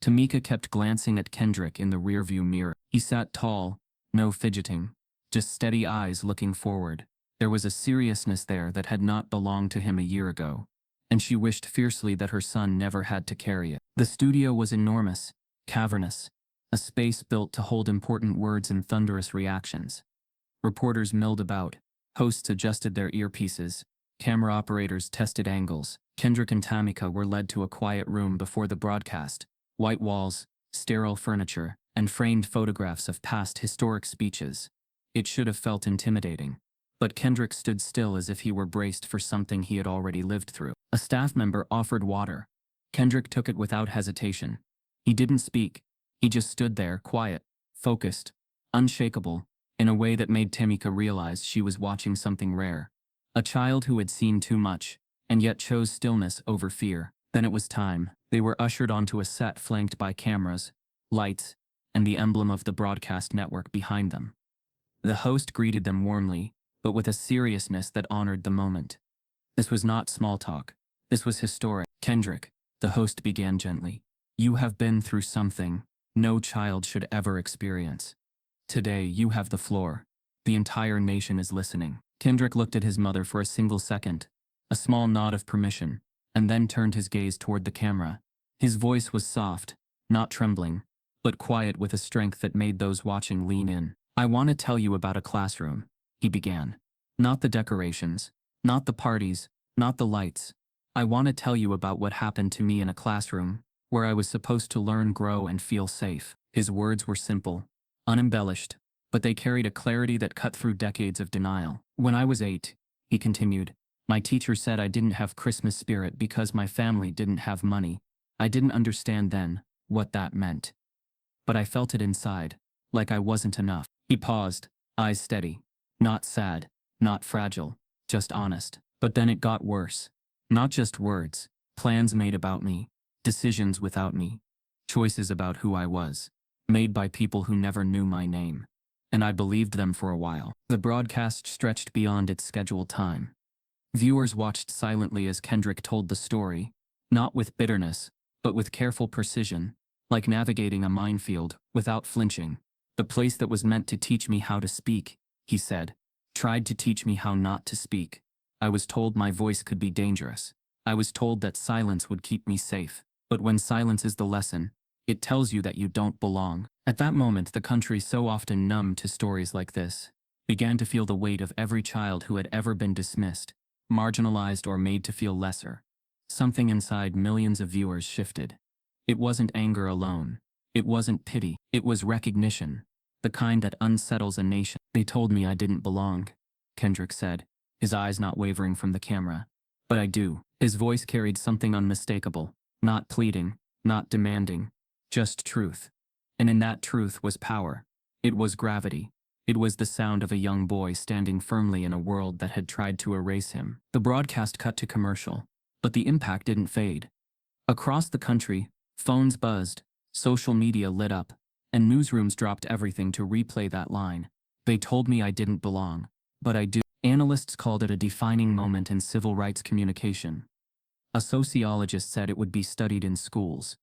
Tamika kept glancing at Kendrick in the rearview mirror. He sat tall, no fidgeting, just steady eyes looking forward. There was a seriousness there that had not belonged to him a year ago, and she wished fiercely that her son never had to carry it. The studio was enormous, cavernous, a space built to hold important words and thunderous reactions. Reporters milled about, hosts adjusted their earpieces, camera operators tested angles. Kendrick and Tamika were led to a quiet room before the broadcast. White walls, sterile furniture, and framed photographs of past historic speeches. It should have felt intimidating. But Kendrick stood still as if he were braced for something he had already lived through. A staff member offered water. Kendrick took it without hesitation. He didn't speak. He just stood there, quiet, focused, unshakable, in a way that made Tamika realize she was watching something rare. A child who had seen too much, and yet chose stillness over fear. Then it was time. They were ushered onto a set flanked by cameras, lights, and the emblem of the broadcast network behind them. The host greeted them warmly, but with a seriousness that honored the moment. This was not small talk. This was historic. "Kendrick," the host began gently, "you have been through something no child should ever experience. Today, you have the floor. The entire nation is listening." Kendrick looked at his mother for a single second, a small nod of permission, and then turned his gaze toward the camera. His voice was soft, not trembling, but quiet with a strength that made those watching lean in. "I want to tell you about a classroom," he began. "Not the decorations, not the parties, not the lights. I want to tell you about what happened to me in a classroom, where I was supposed to learn, grow, and feel safe. His words were simple, unembellished, but they carried a clarity that cut through decades of denial. When I was 8, he continued, my teacher said I didn't have Christmas spirit because my family didn't have money. I didn't understand then what that meant. But I felt it inside, like I wasn't enough. He paused, eyes steady. Not sad, not fragile, just honest. But then it got worse. Not just words, plans made about me, decisions without me, choices about who I was, made by people who never knew my name. And I believed them for a while. The broadcast stretched beyond its scheduled time. Viewers watched silently as Kendrick told the story, not with bitterness, but with careful precision, like navigating a minefield, without flinching. The place that was meant to teach me how to speak, he said, tried to teach me how not to speak. I was told my voice could be dangerous. I was told that silence would keep me safe. But when silence is the lesson, it tells you that you don't belong. At that moment, the country, so often numb to stories like this, began to feel the weight of every child who had ever been dismissed, marginalized, or made to feel lesser. Something inside millions of viewers shifted. It wasn't anger alone. It wasn't pity. It was recognition, the kind that unsettles a nation. They told me I didn't belong, Kendrick said, his eyes not wavering from the camera. But I do. His voice carried something unmistakable, not pleading, not demanding, just truth. And in that truth was power. It was gravity. It was the sound of a young boy standing firmly in a world that had tried to erase him. The broadcast cut to commercial, but the impact didn't fade. Across the country, phones buzzed, social media lit up, and newsrooms dropped everything to replay that line. They told me I didn't belong, but I do. Analysts called it a defining moment in civil rights communication. A sociologist said it would be studied in schools.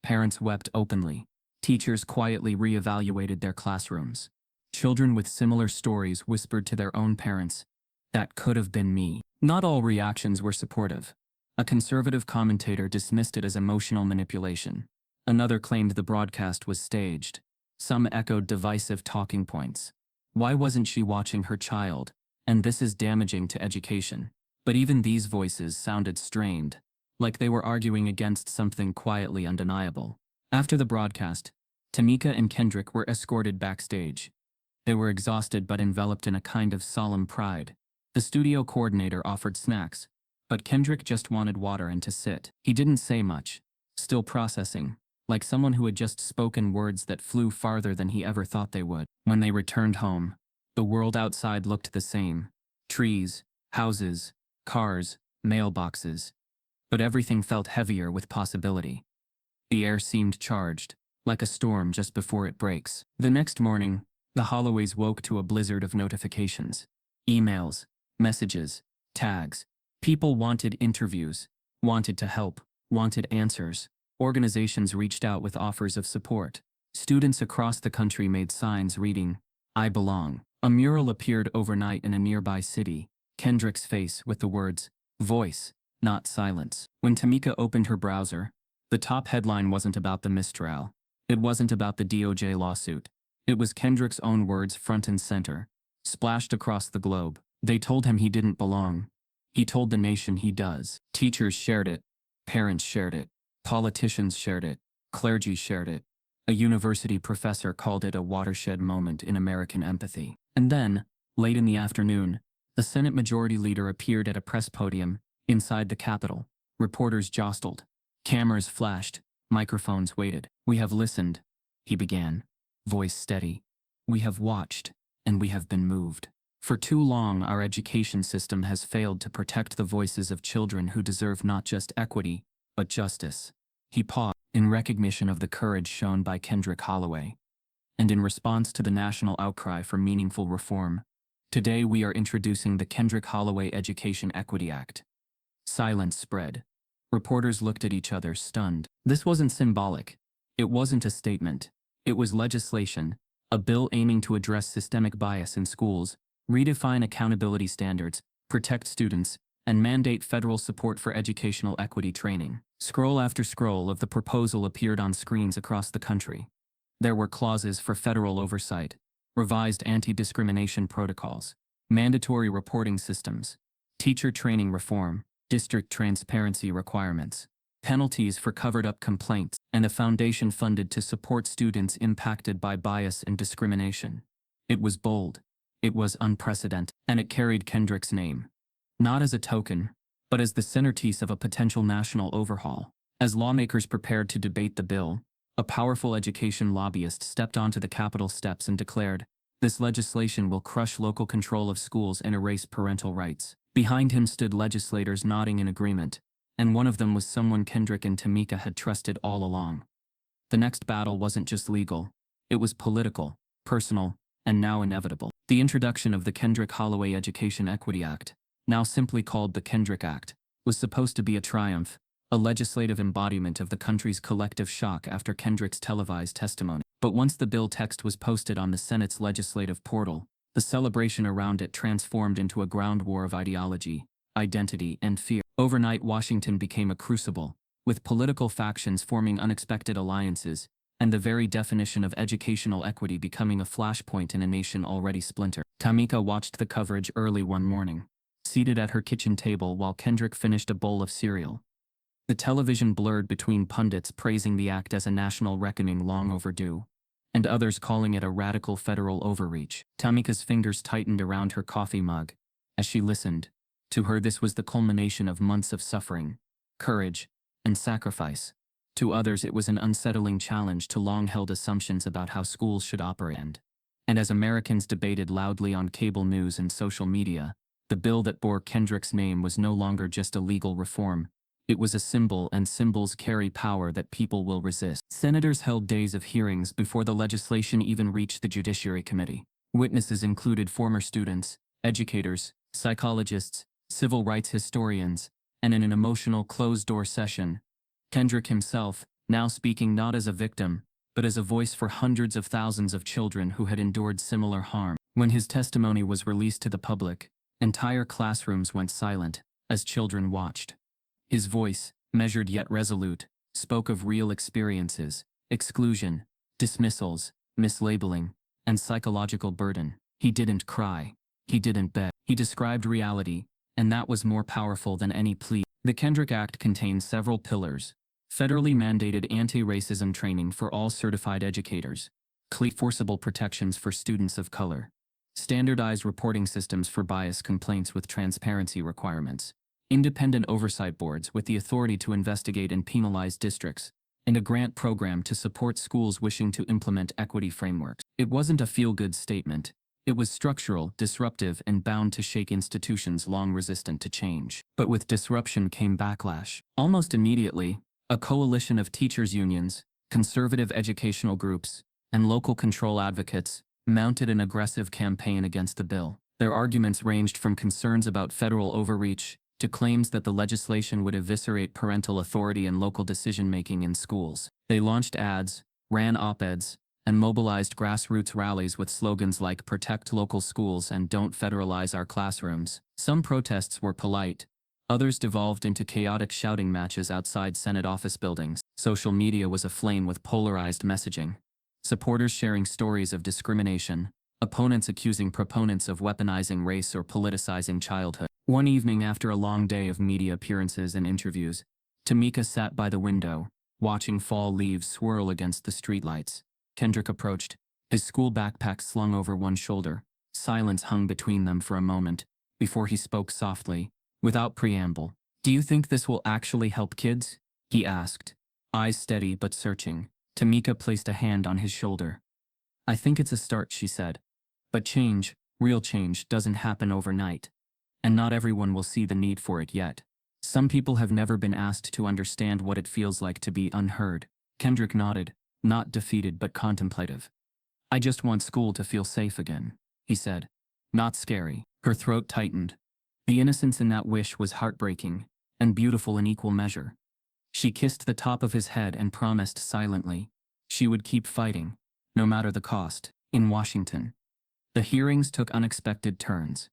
Parents wept openly. Teachers quietly reevaluated their classrooms. Children with similar stories whispered to their own parents, "That could have been me." Not all reactions were supportive. A conservative commentator dismissed it as emotional manipulation. Another claimed the broadcast was staged. Some echoed divisive talking points. Why wasn't she watching her child? And this is damaging to education. But even these voices sounded strained, like they were arguing against something quietly undeniable. After the broadcast, Tamika and Kendrick were escorted backstage. They were exhausted but enveloped in a kind of solemn pride. The studio coordinator offered snacks, but Kendrick just wanted water and to sit. He didn't say much, still processing, like someone who had just spoken words that flew farther than he ever thought they would. When they returned home, the world outside looked the same. Trees, houses, cars, mailboxes. But everything felt heavier with possibility. The air seemed charged, like a storm just before it breaks. The next morning, the Holloways woke to a blizzard of notifications. Emails, messages, tags. People wanted interviews, wanted to help, wanted answers. Organizations reached out with offers of support. Students across the country made signs reading, "I belong." A mural appeared overnight in a nearby city, Kendrick's face with the words, "Voice, not silence." When Tamika opened her browser, the top headline wasn't about the mistrial. It wasn't about the DOJ lawsuit. It was Kendrick's own words front and center, splashed across the globe. They told him he didn't belong. He told the nation he does. Teachers shared it. Parents shared it. Politicians shared it. Clergy shared it. A university professor called it a watershed moment in American empathy. And then, late in the afternoon, the Senate Majority Leader appeared at a press podium inside the Capitol. Reporters jostled. Cameras flashed. Microphones waited. "We have listened," he began, voice steady. "We have watched, and we have been moved. For too long, our education system has failed to protect the voices of children who deserve not just equity, but justice." He paused in recognition of the courage shown by Kendrick Holloway, and in response to the national outcry for meaningful reform. Today we are introducing the Kendrick Holloway Education Equity Act. Silence spread. Reporters looked at each other, stunned. This wasn't symbolic. It wasn't a statement. It was legislation, a bill aiming to address systemic bias in schools, redefine accountability standards, protect students, and mandate federal support for educational equity training. Scroll after scroll of the proposal appeared on screens across the country. There were clauses for federal oversight, revised anti-discrimination protocols, mandatory reporting systems, teacher training reform, district transparency requirements. penalties for covered-up complaints, and a foundation funded to support students impacted by bias and discrimination. It was bold, it was unprecedented, and it carried Kendrick's name. Not as a token, but as the centerpiece of a potential national overhaul. As lawmakers prepared to debate the bill, a powerful education lobbyist stepped onto the Capitol steps and declared, "This legislation will crush local control of schools and erase parental rights." Behind him stood legislators nodding in agreement, and one of them was someone Kendrick and Tamika had trusted all along. The next battle wasn't just legal, it was political, personal, and now inevitable. The introduction of the Kendrick Holloway Education Equity Act, now simply called the Kendrick Act, was supposed to be a triumph, a legislative embodiment of the country's collective shock after Kendrick's televised testimony. But once the bill text was posted on the Senate's legislative portal, the celebration around it transformed into a ground war of ideology, identity, and fear. Overnight, Washington became a crucible, with political factions forming unexpected alliances, and the very definition of educational equity becoming a flashpoint in a nation already splintered. Tamika watched the coverage early one morning, seated at her kitchen table while Kendrick finished a bowl of cereal. The television blurred between pundits praising the act as a national reckoning long overdue, and others calling it a radical federal overreach. Tamika's fingers tightened around her coffee mug as she listened. To her, this was the culmination of months of suffering, courage, and sacrifice. To others, it was an unsettling challenge to long-held assumptions about how schools should operate. And as Americans debated loudly on cable news and social media, the bill that bore Kendrick's name was no longer just a legal reform. It was a symbol, and symbols carry power that people will resist. Senators held days of hearings before the legislation even reached the Judiciary Committee. Witnesses included former students, educators, psychologists, civil rights historians, and in an emotional closed-door session, Kendrick himself, now speaking not as a victim, but as a voice for hundreds of thousands of children who had endured similar harm. When his testimony was released to the public, entire classrooms went silent as children watched. His voice, measured yet resolute, spoke of real experiences, exclusion, dismissals, mislabeling, and psychological burden. He didn't cry. He didn't beg. He described reality, and that was more powerful than any plea. The Kendrick Act contains several pillars: federally mandated anti-racism training for all certified educators, forcible protections for students of color, standardized reporting systems for bias complaints with transparency requirements, independent oversight boards with the authority to investigate and penalize districts, and a grant program to support schools wishing to implement equity frameworks. It wasn't a feel-good statement. It was structural, disruptive, and bound to shake institutions long resistant to change. But with disruption came backlash. Almost immediately, a coalition of teachers' unions, conservative educational groups, and local control advocates mounted an aggressive campaign against the bill. Their arguments ranged from concerns about federal overreach to claims that the legislation would eviscerate parental authority and local decision-making in schools. They launched ads, ran op-eds, and mobilized grassroots rallies with slogans like "Protect local schools" and "Don't federalize our classrooms." Some protests were polite, others devolved into chaotic shouting matches outside Senate office buildings. Social media was aflame with polarized messaging. Supporters sharing stories of discrimination, opponents accusing proponents of weaponizing race or politicizing childhood. One evening after a long day of media appearances and interviews, Tamika sat by the window, watching fall leaves swirl against the streetlights. Kendrick approached, his school backpack slung over one shoulder. Silence hung between them for a moment, before he spoke softly, without preamble. "Do you think this will actually help kids?" he asked, eyes steady but searching. Tamika placed a hand on his shoulder. "I think it's a start," she said. "But change, real change, doesn't happen overnight. And not everyone will see the need for it yet. Some people have never been asked to understand what it feels like to be unheard." Kendrick nodded, not defeated but contemplative. "I just want school to feel safe again," he said. "Not scary." Her throat tightened. The innocence in that wish was heartbreaking, and beautiful in equal measure. She kissed the top of his head and promised silently she would keep fighting, no matter the cost. In Washington, the hearings took unexpected turns.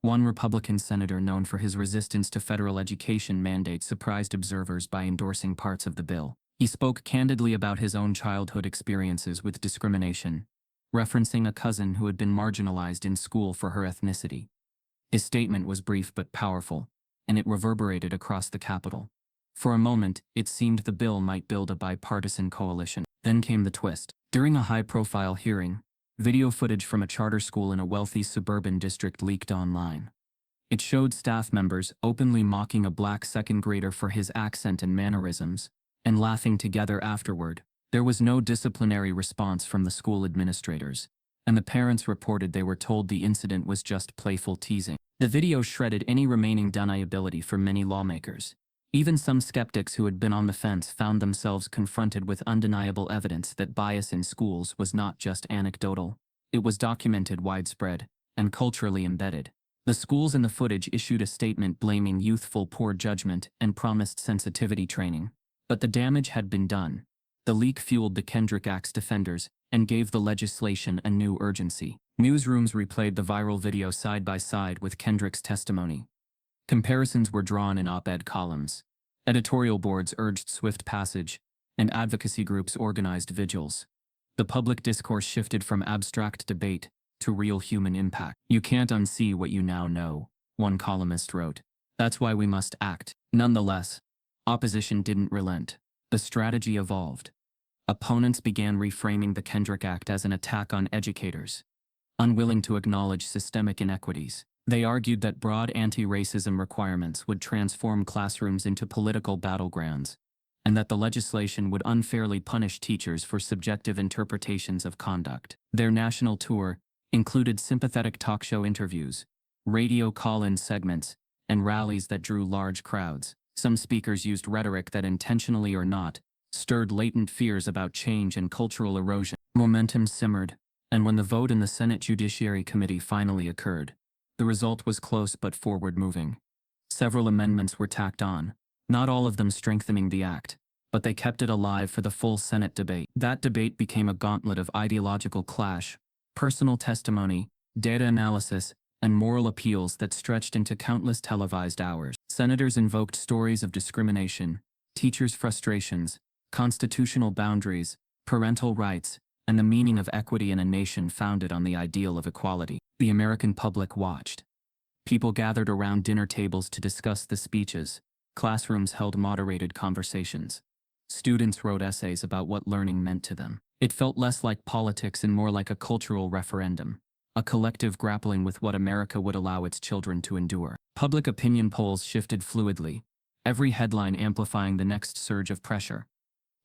One Republican senator known for his resistance to federal education mandates surprised observers by endorsing parts of the bill. He spoke candidly about his own childhood experiences with discrimination, referencing a cousin who had been marginalized in school for her ethnicity. His statement was brief but powerful, and it reverberated across the Capitol. For a moment, it seemed the bill might build a bipartisan coalition. Then came the twist. During a high-profile hearing, video footage from a charter school in a wealthy suburban district leaked online. It showed staff members openly mocking a black second grader for his accent and mannerisms, and laughing together afterward. There was no disciplinary response from the school administrators, and the parents reported they were told the incident was just playful teasing. The video shredded any remaining deniability for many lawmakers. Even some skeptics who had been on the fence found themselves confronted with undeniable evidence that bias in schools was not just anecdotal. It was documented, widespread, and culturally embedded. The schools in the footage issued a statement blaming youthful poor judgment and promised sensitivity training. But the damage had been done. The leak fueled the Kendrick Act's defenders and gave the legislation a new urgency. Newsrooms replayed the viral video side by side with Kendrick's testimony. Comparisons were drawn in op-ed columns. Editorial boards urged swift passage, and advocacy groups organized vigils. The public discourse shifted from abstract debate to real human impact. "You can't unsee what you now know," one columnist wrote. "That's why we must act." Nonetheless, opposition didn't relent. The strategy evolved. Opponents began reframing the Kendrick Act as an attack on educators, unwilling to acknowledge systemic inequities. They argued that broad anti-racism requirements would transform classrooms into political battlegrounds, and that the legislation would unfairly punish teachers for subjective interpretations of conduct. Their national tour included sympathetic talk show interviews, radio call-in segments, and rallies that drew large crowds. Some speakers used rhetoric that, intentionally or not, stirred latent fears about change and cultural erosion. Momentum simmered, and when the vote in the Senate Judiciary Committee finally occurred, the result was close but forward-moving. Several amendments were tacked on, not all of them strengthening the act, but they kept it alive for the full Senate debate. That debate became a gauntlet of ideological clash, personal testimony, data analysis, and moral appeals that stretched into countless televised hours. Senators invoked stories of discrimination, teachers' frustrations, constitutional boundaries, parental rights, and the meaning of equity in a nation founded on the ideal of equality. The American public watched. People gathered around dinner tables to discuss the speeches. Classrooms held moderated conversations. Students wrote essays about what learning meant to them. It felt less like politics and more like a cultural referendum, a collective grappling with what America would allow its children to endure. Public opinion polls shifted fluidly, every headline amplifying the next surge of pressure.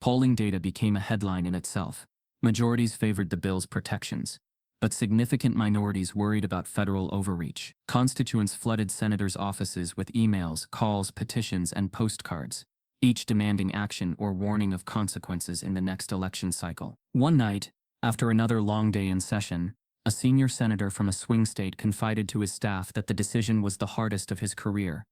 Polling data became a headline in itself. Majorities favored the bill's protections, but significant minorities worried about federal overreach. Constituents flooded senators' offices with emails, calls, petitions, and postcards, each demanding action or warning of consequences in the next election cycle. One night, after another long day in session, a senior senator from a swing state confided to his staff that the decision was the hardest of his career.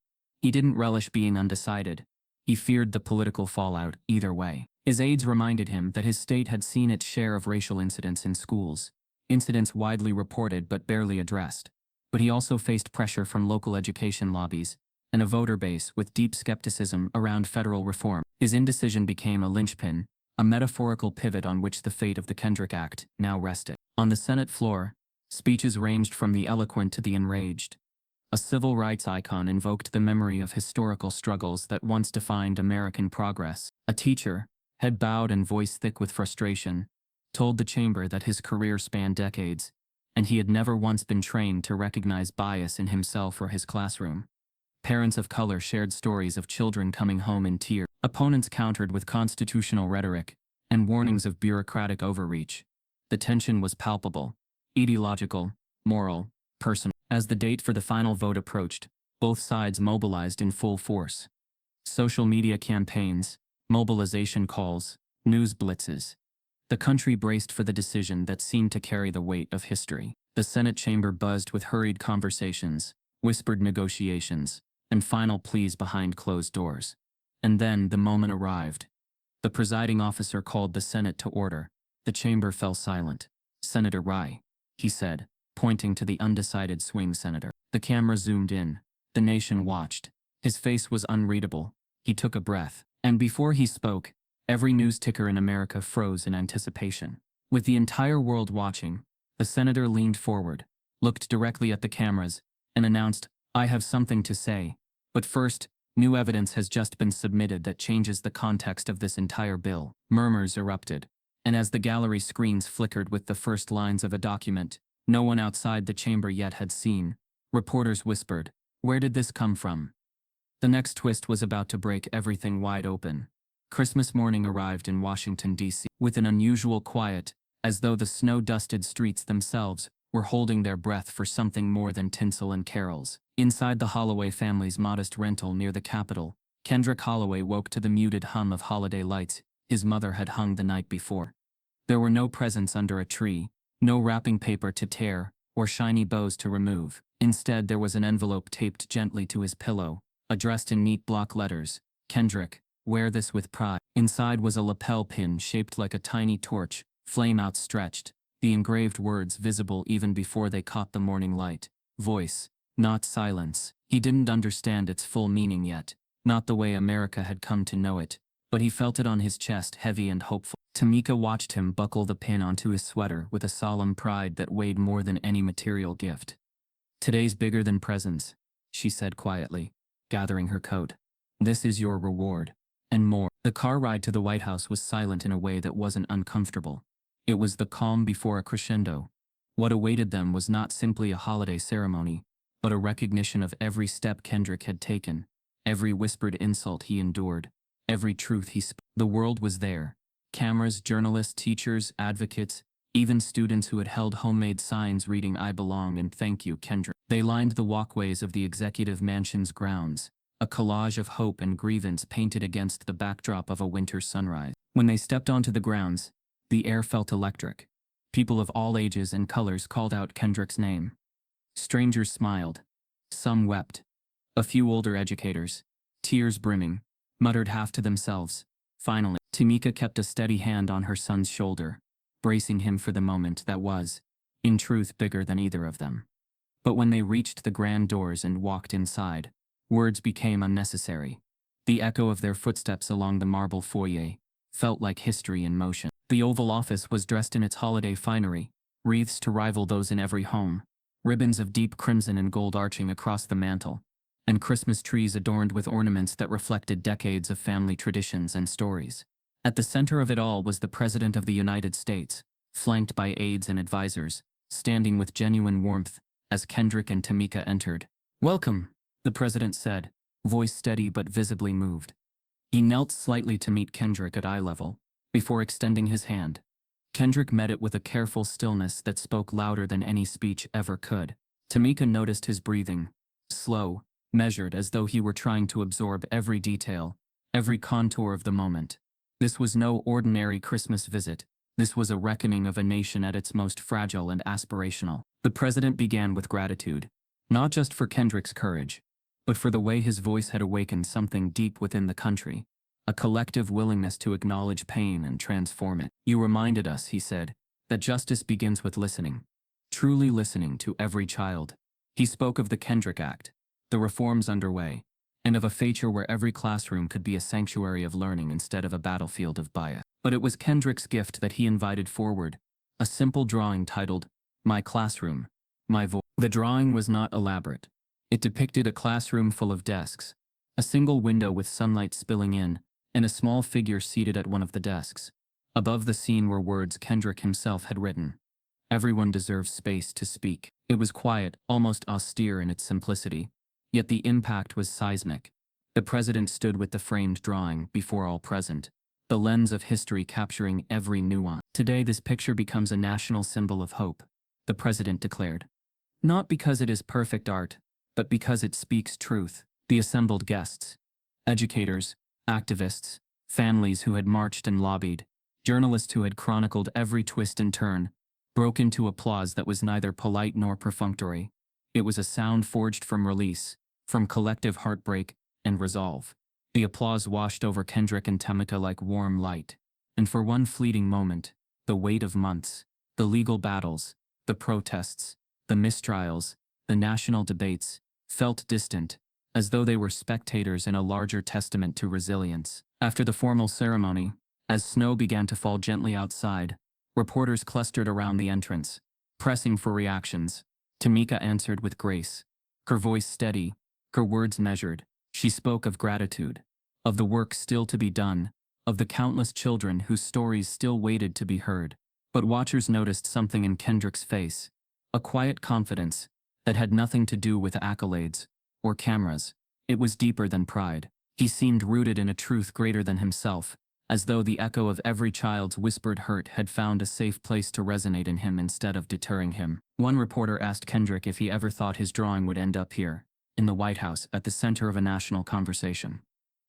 He didn't relish being undecided. He feared the political fallout either way. His aides reminded him that his state had seen its share of racial incidents in schools, incidents widely reported but barely addressed. But he also faced pressure from local education lobbies and a voter base with deep skepticism around federal reform. His indecision became a linchpin, a metaphorical pivot on which the fate of the Kendrick Act now rested. On the Senate floor, speeches ranged from the eloquent to the enraged. A civil rights icon invoked the memory of historical struggles that once defined American progress. A teacher, head bowed and voice thick with frustration, told the chamber that his career spanned decades, and he had never once been trained to recognize bias in himself or his classroom. Parents of color shared stories of children coming home in tears. Opponents countered with constitutional rhetoric and warnings of bureaucratic overreach. The tension was palpable, ideological, moral, personal. As the date for the final vote approached, both sides mobilized in full force. Social media campaigns, mobilization calls, news blitzes. The country braced for the decision that seemed to carry the weight of history. The Senate chamber buzzed with hurried conversations, whispered negotiations, and final pleas behind closed doors. And then the moment arrived. The presiding officer called the Senate to order. The chamber fell silent. "Senator Rye," he said, pointing to the undecided swing senator. The camera zoomed in. The nation watched. His face was unreadable. He took a breath. And before he spoke, every news ticker in America froze in anticipation. With the entire world watching, the senator leaned forward, looked directly at the cameras, and announced, "I have something to say. But first, New evidence has just been submitted that changes the context of this entire bill. Murmurs erupted, and as the gallery screens flickered with the first lines of a document no one outside the chamber yet had seen, reporters whispered, "Where did this come from?" The next twist was about to break everything wide open. Christmas morning arrived in Washington, D.C. with an unusual quiet, as though the snow-dusted streets themselves were holding their breath for something more than tinsel and carols. Inside the Holloway family's modest rental near the Capitol, Kendrick Holloway woke to the muted hum of holiday lights his mother had hung the night before. There were no presents under a tree, no wrapping paper to tear, or shiny bows to remove. Instead, there was an envelope taped gently to his pillow, addressed in neat block letters, "Kendrick, wear this with pride." Inside was a lapel pin shaped like a tiny torch, flame outstretched, the engraved words visible even before they caught the morning light. Voice, not silence. He didn't understand its full meaning yet, not the way America had come to know it, but he felt it on his chest, heavy and hopeful. Tamika watched him buckle the pin onto his sweater with a solemn pride that weighed more than any material gift. "Today's bigger than presents," she said quietly, gathering her coat. "This is your reward. And more." The car ride to the White House was silent in a way that wasn't uncomfortable. It was the calm before a crescendo. What awaited them was not simply a holiday ceremony, but a recognition of every step Kendrick had taken, every whispered insult he endured, every truth he spoke. The world was there. Cameras, journalists, teachers, advocates, even students who had held homemade signs reading "I belong" and "Thank you, Kendrick." They lined the walkways of the executive mansion's grounds, a collage of hope and grievance painted against the backdrop of a winter sunrise. When they stepped onto the grounds, the air felt electric. People of all ages and colors called out Kendrick's name. Strangers smiled. Some wept. A few older educators, tears brimming, muttered half to themselves. Finally, Tamika kept a steady hand on her son's shoulder, bracing him for the moment that was, in truth, bigger than either of them. But when they reached the grand doors and walked inside, words became unnecessary. The echo of their footsteps along the marble foyer felt like history in motion. The Oval Office was dressed in its holiday finery, wreaths to rival those in every home, ribbons of deep crimson and gold arching across the mantel, and Christmas trees adorned with ornaments that reflected decades of family traditions and stories. At the center of it all was the President of the United States, flanked by aides and advisors, standing with genuine warmth as Kendrick and Tamika entered. "Welcome," the President said, voice steady but visibly moved. He knelt slightly to meet Kendrick at eye level, before extending his hand. Kendrick met it with a careful stillness that spoke louder than any speech ever could. Tamika noticed his breathing, slow, measured, as though he were trying to absorb every detail, every contour of the moment. This was no ordinary Christmas visit. This was a reckoning of a nation at its most fragile and aspirational. The President began with gratitude, not just for Kendrick's courage, but for the way his voice had awakened something deep within the country, a collective willingness to acknowledge pain and transform it. "You reminded us," he said, "that justice begins with listening, truly listening to every child." He spoke of the Kendrick Act, the reforms underway, and of a future where every classroom could be a sanctuary of learning instead of a battlefield of bias. But it was Kendrick's gift that he invited forward, a simple drawing titled, "My Classroom, My Voice." The drawing was not elaborate. It depicted a classroom full of desks, a single window with sunlight spilling in, and a small figure seated at one of the desks. Above the scene were words Kendrick himself had written. "Everyone deserves space to speak." It was quiet, almost austere in its simplicity, yet the impact was seismic. The President stood with the framed drawing before all present, the lens of history capturing every nuance. "Today this picture becomes a national symbol of hope," the President declared. "Not because it is perfect art, but because it speaks truth." The assembled guests, educators, activists, families who had marched and lobbied, journalists who had chronicled every twist and turn, broke into applause that was neither polite nor perfunctory. It was a sound forged from release, from collective heartbreak and resolve. The applause washed over Kendrick and Tamika like warm light, and for one fleeting moment, the weight of months, the legal battles, the protests, the mistrials, the national debates, felt distant, as though they were spectators in a larger testament to resilience. After the formal ceremony, as snow began to fall gently outside, reporters clustered around the entrance, pressing for reactions. Tamika answered with grace, her voice steady, her words measured. She spoke of gratitude, of the work still to be done, of the countless children whose stories still waited to be heard. But watchers noticed something in Kendrick's face, a quiet confidence that had nothing to do with accolades or cameras. It was deeper than pride. He seemed rooted in a truth greater than himself, as though the echo of every child's whispered hurt had found a safe place to resonate in him instead of deterring him. One reporter asked Kendrick if he ever thought his drawing would end up here, in the White House, at the center of a national conversation.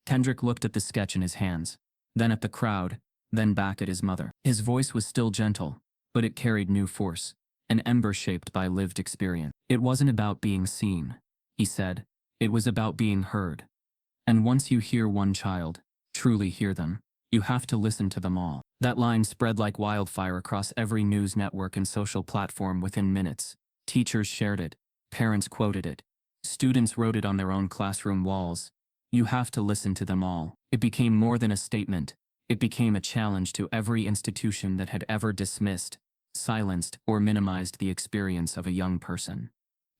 Kendrick looked at the sketch in his hands, then at the crowd, then back at his mother. His voice was still gentle, but it carried new force, an ember shaped by lived experience. It wasn't about being seen, he said. It was about being heard. And once you hear one child, truly hear them, you have to listen to them all. That line spread like wildfire across every news network and social platform within minutes. Teachers shared it, parents quoted it, students wrote it on their own classroom walls. You have to listen to them all. It became more than a statement. It became a challenge to every institution that had ever dismissed, silenced, or minimized the experience of a young person.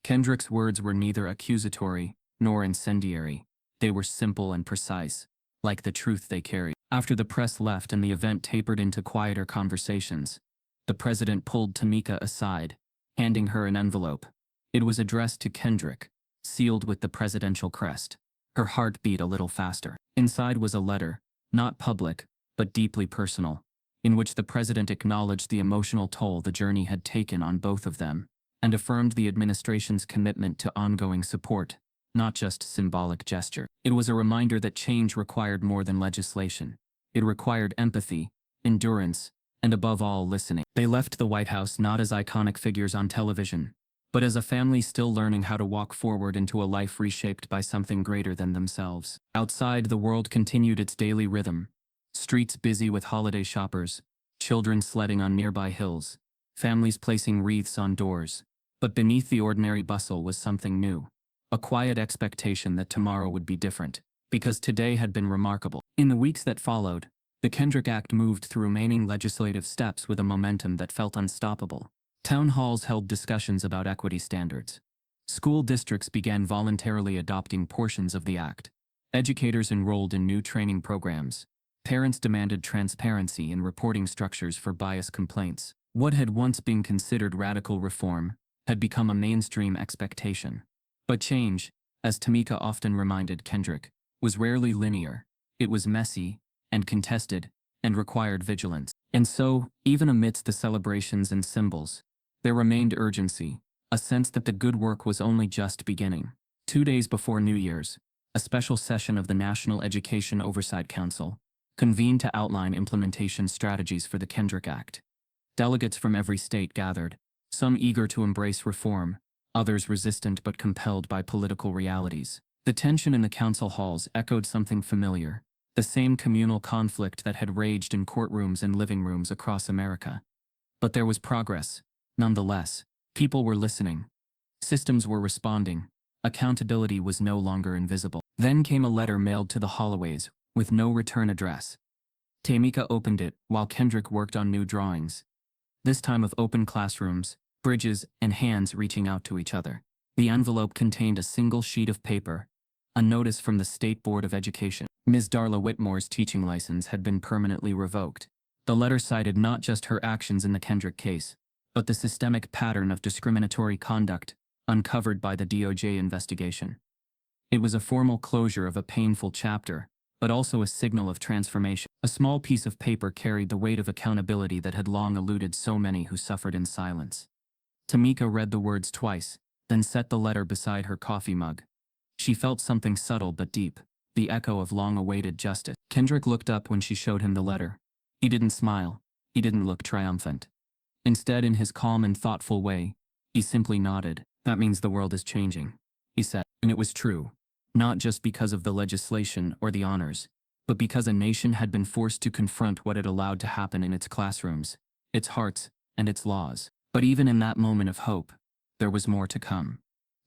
Kendrick's words were neither accusatory nor incendiary. They were simple and precise, like the truth they carried. After the press left and the event tapered into quieter conversations, the president pulled Tamika aside, handing her an envelope. It was addressed to Kendrick, sealed with the presidential crest. Her heart beat a little faster. Inside was a letter, not public, but deeply personal, in which the president acknowledged the emotional toll the journey had taken on both of them, and affirmed the administration's commitment to ongoing support, not just symbolic gesture. It was a reminder that change required more than legislation. It required empathy, endurance, and above all, listening. They left the White House not as iconic figures on television, but as a family still learning how to walk forward into a life reshaped by something greater than themselves. Outside, the world continued its daily rhythm. Streets busy with holiday shoppers, children sledding on nearby hills, families placing wreaths on doors. But beneath the ordinary bustle was something new. A quiet expectation that tomorrow would be different, because today had been remarkable. In the weeks that followed, the Kendrick Act moved through remaining legislative steps with a momentum that felt unstoppable. Town halls held discussions about equity standards. School districts began voluntarily adopting portions of the act. Educators enrolled in new training programs. Parents demanded transparency in reporting structures for bias complaints. What had once been considered radical reform had become a mainstream expectation. But change, as Tamika often reminded Kendrick, was rarely linear. It was messy and contested and required vigilance. And so, even amidst the celebrations and symbols, there remained urgency, a sense that the good work was only just beginning. 2 days before New Year's, a special session of the National Education Oversight Council convened to outline implementation strategies for the Kendrick Act. Delegates from every state gathered, some eager to embrace reform, others resistant but compelled by political realities. The tension in the council halls echoed something familiar, the same communal conflict that had raged in courtrooms and living rooms across America. But there was progress. Nonetheless, people were listening. Systems were responding. Accountability was no longer invisible. Then came a letter mailed to the Holloways, with no return address. Tamika opened it while Kendrick worked on new drawings. This time of open classrooms, bridges, and hands reaching out to each other. The envelope contained a single sheet of paper, a notice from the State Board of Education. Ms. Darla Whitmore's teaching license had been permanently revoked. The letter cited not just her actions in the Kendrick case, but the systemic pattern of discriminatory conduct uncovered by the DOJ investigation. It was a formal closure of a painful chapter, but also a signal of transformation. A small piece of paper carried the weight of accountability that had long eluded so many who suffered in silence. Tamika read the words twice, then set the letter beside her coffee mug. She felt something subtle but deep, the echo of long-awaited justice. Kendrick looked up when she showed him the letter. He didn't smile. He didn't look triumphant. Instead, in his calm and thoughtful way, he simply nodded. "That means the world is changing," he said. And it was true. Not just because of the legislation or the honors, but because a nation had been forced to confront what it allowed to happen in its classrooms, its hearts, and its laws. But even in that moment of hope, there was more to come.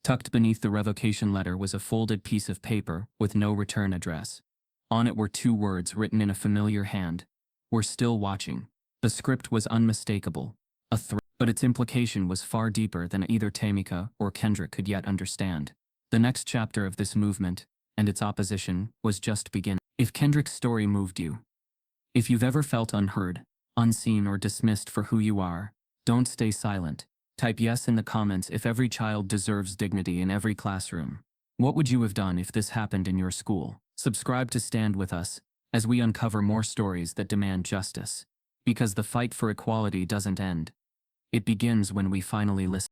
Tucked beneath the revocation letter was a folded piece of paper with no return address. On it were 2 words written in a familiar hand: "We're still watching." The script was unmistakable, a threat, but its implication was far deeper than either Tamika or Kendrick could yet understand. The next chapter of this movement, and its opposition was just beginning. If Kendrick's story moved you, if you've ever felt unheard, unseen, or dismissed for who you are, don't stay silent. Type yes in the comments if every child deserves dignity in every classroom. What would you have done if this happened in your school? Subscribe to stand with us as we uncover more stories that demand justice. Because the fight for equality doesn't end. It begins when we finally listen.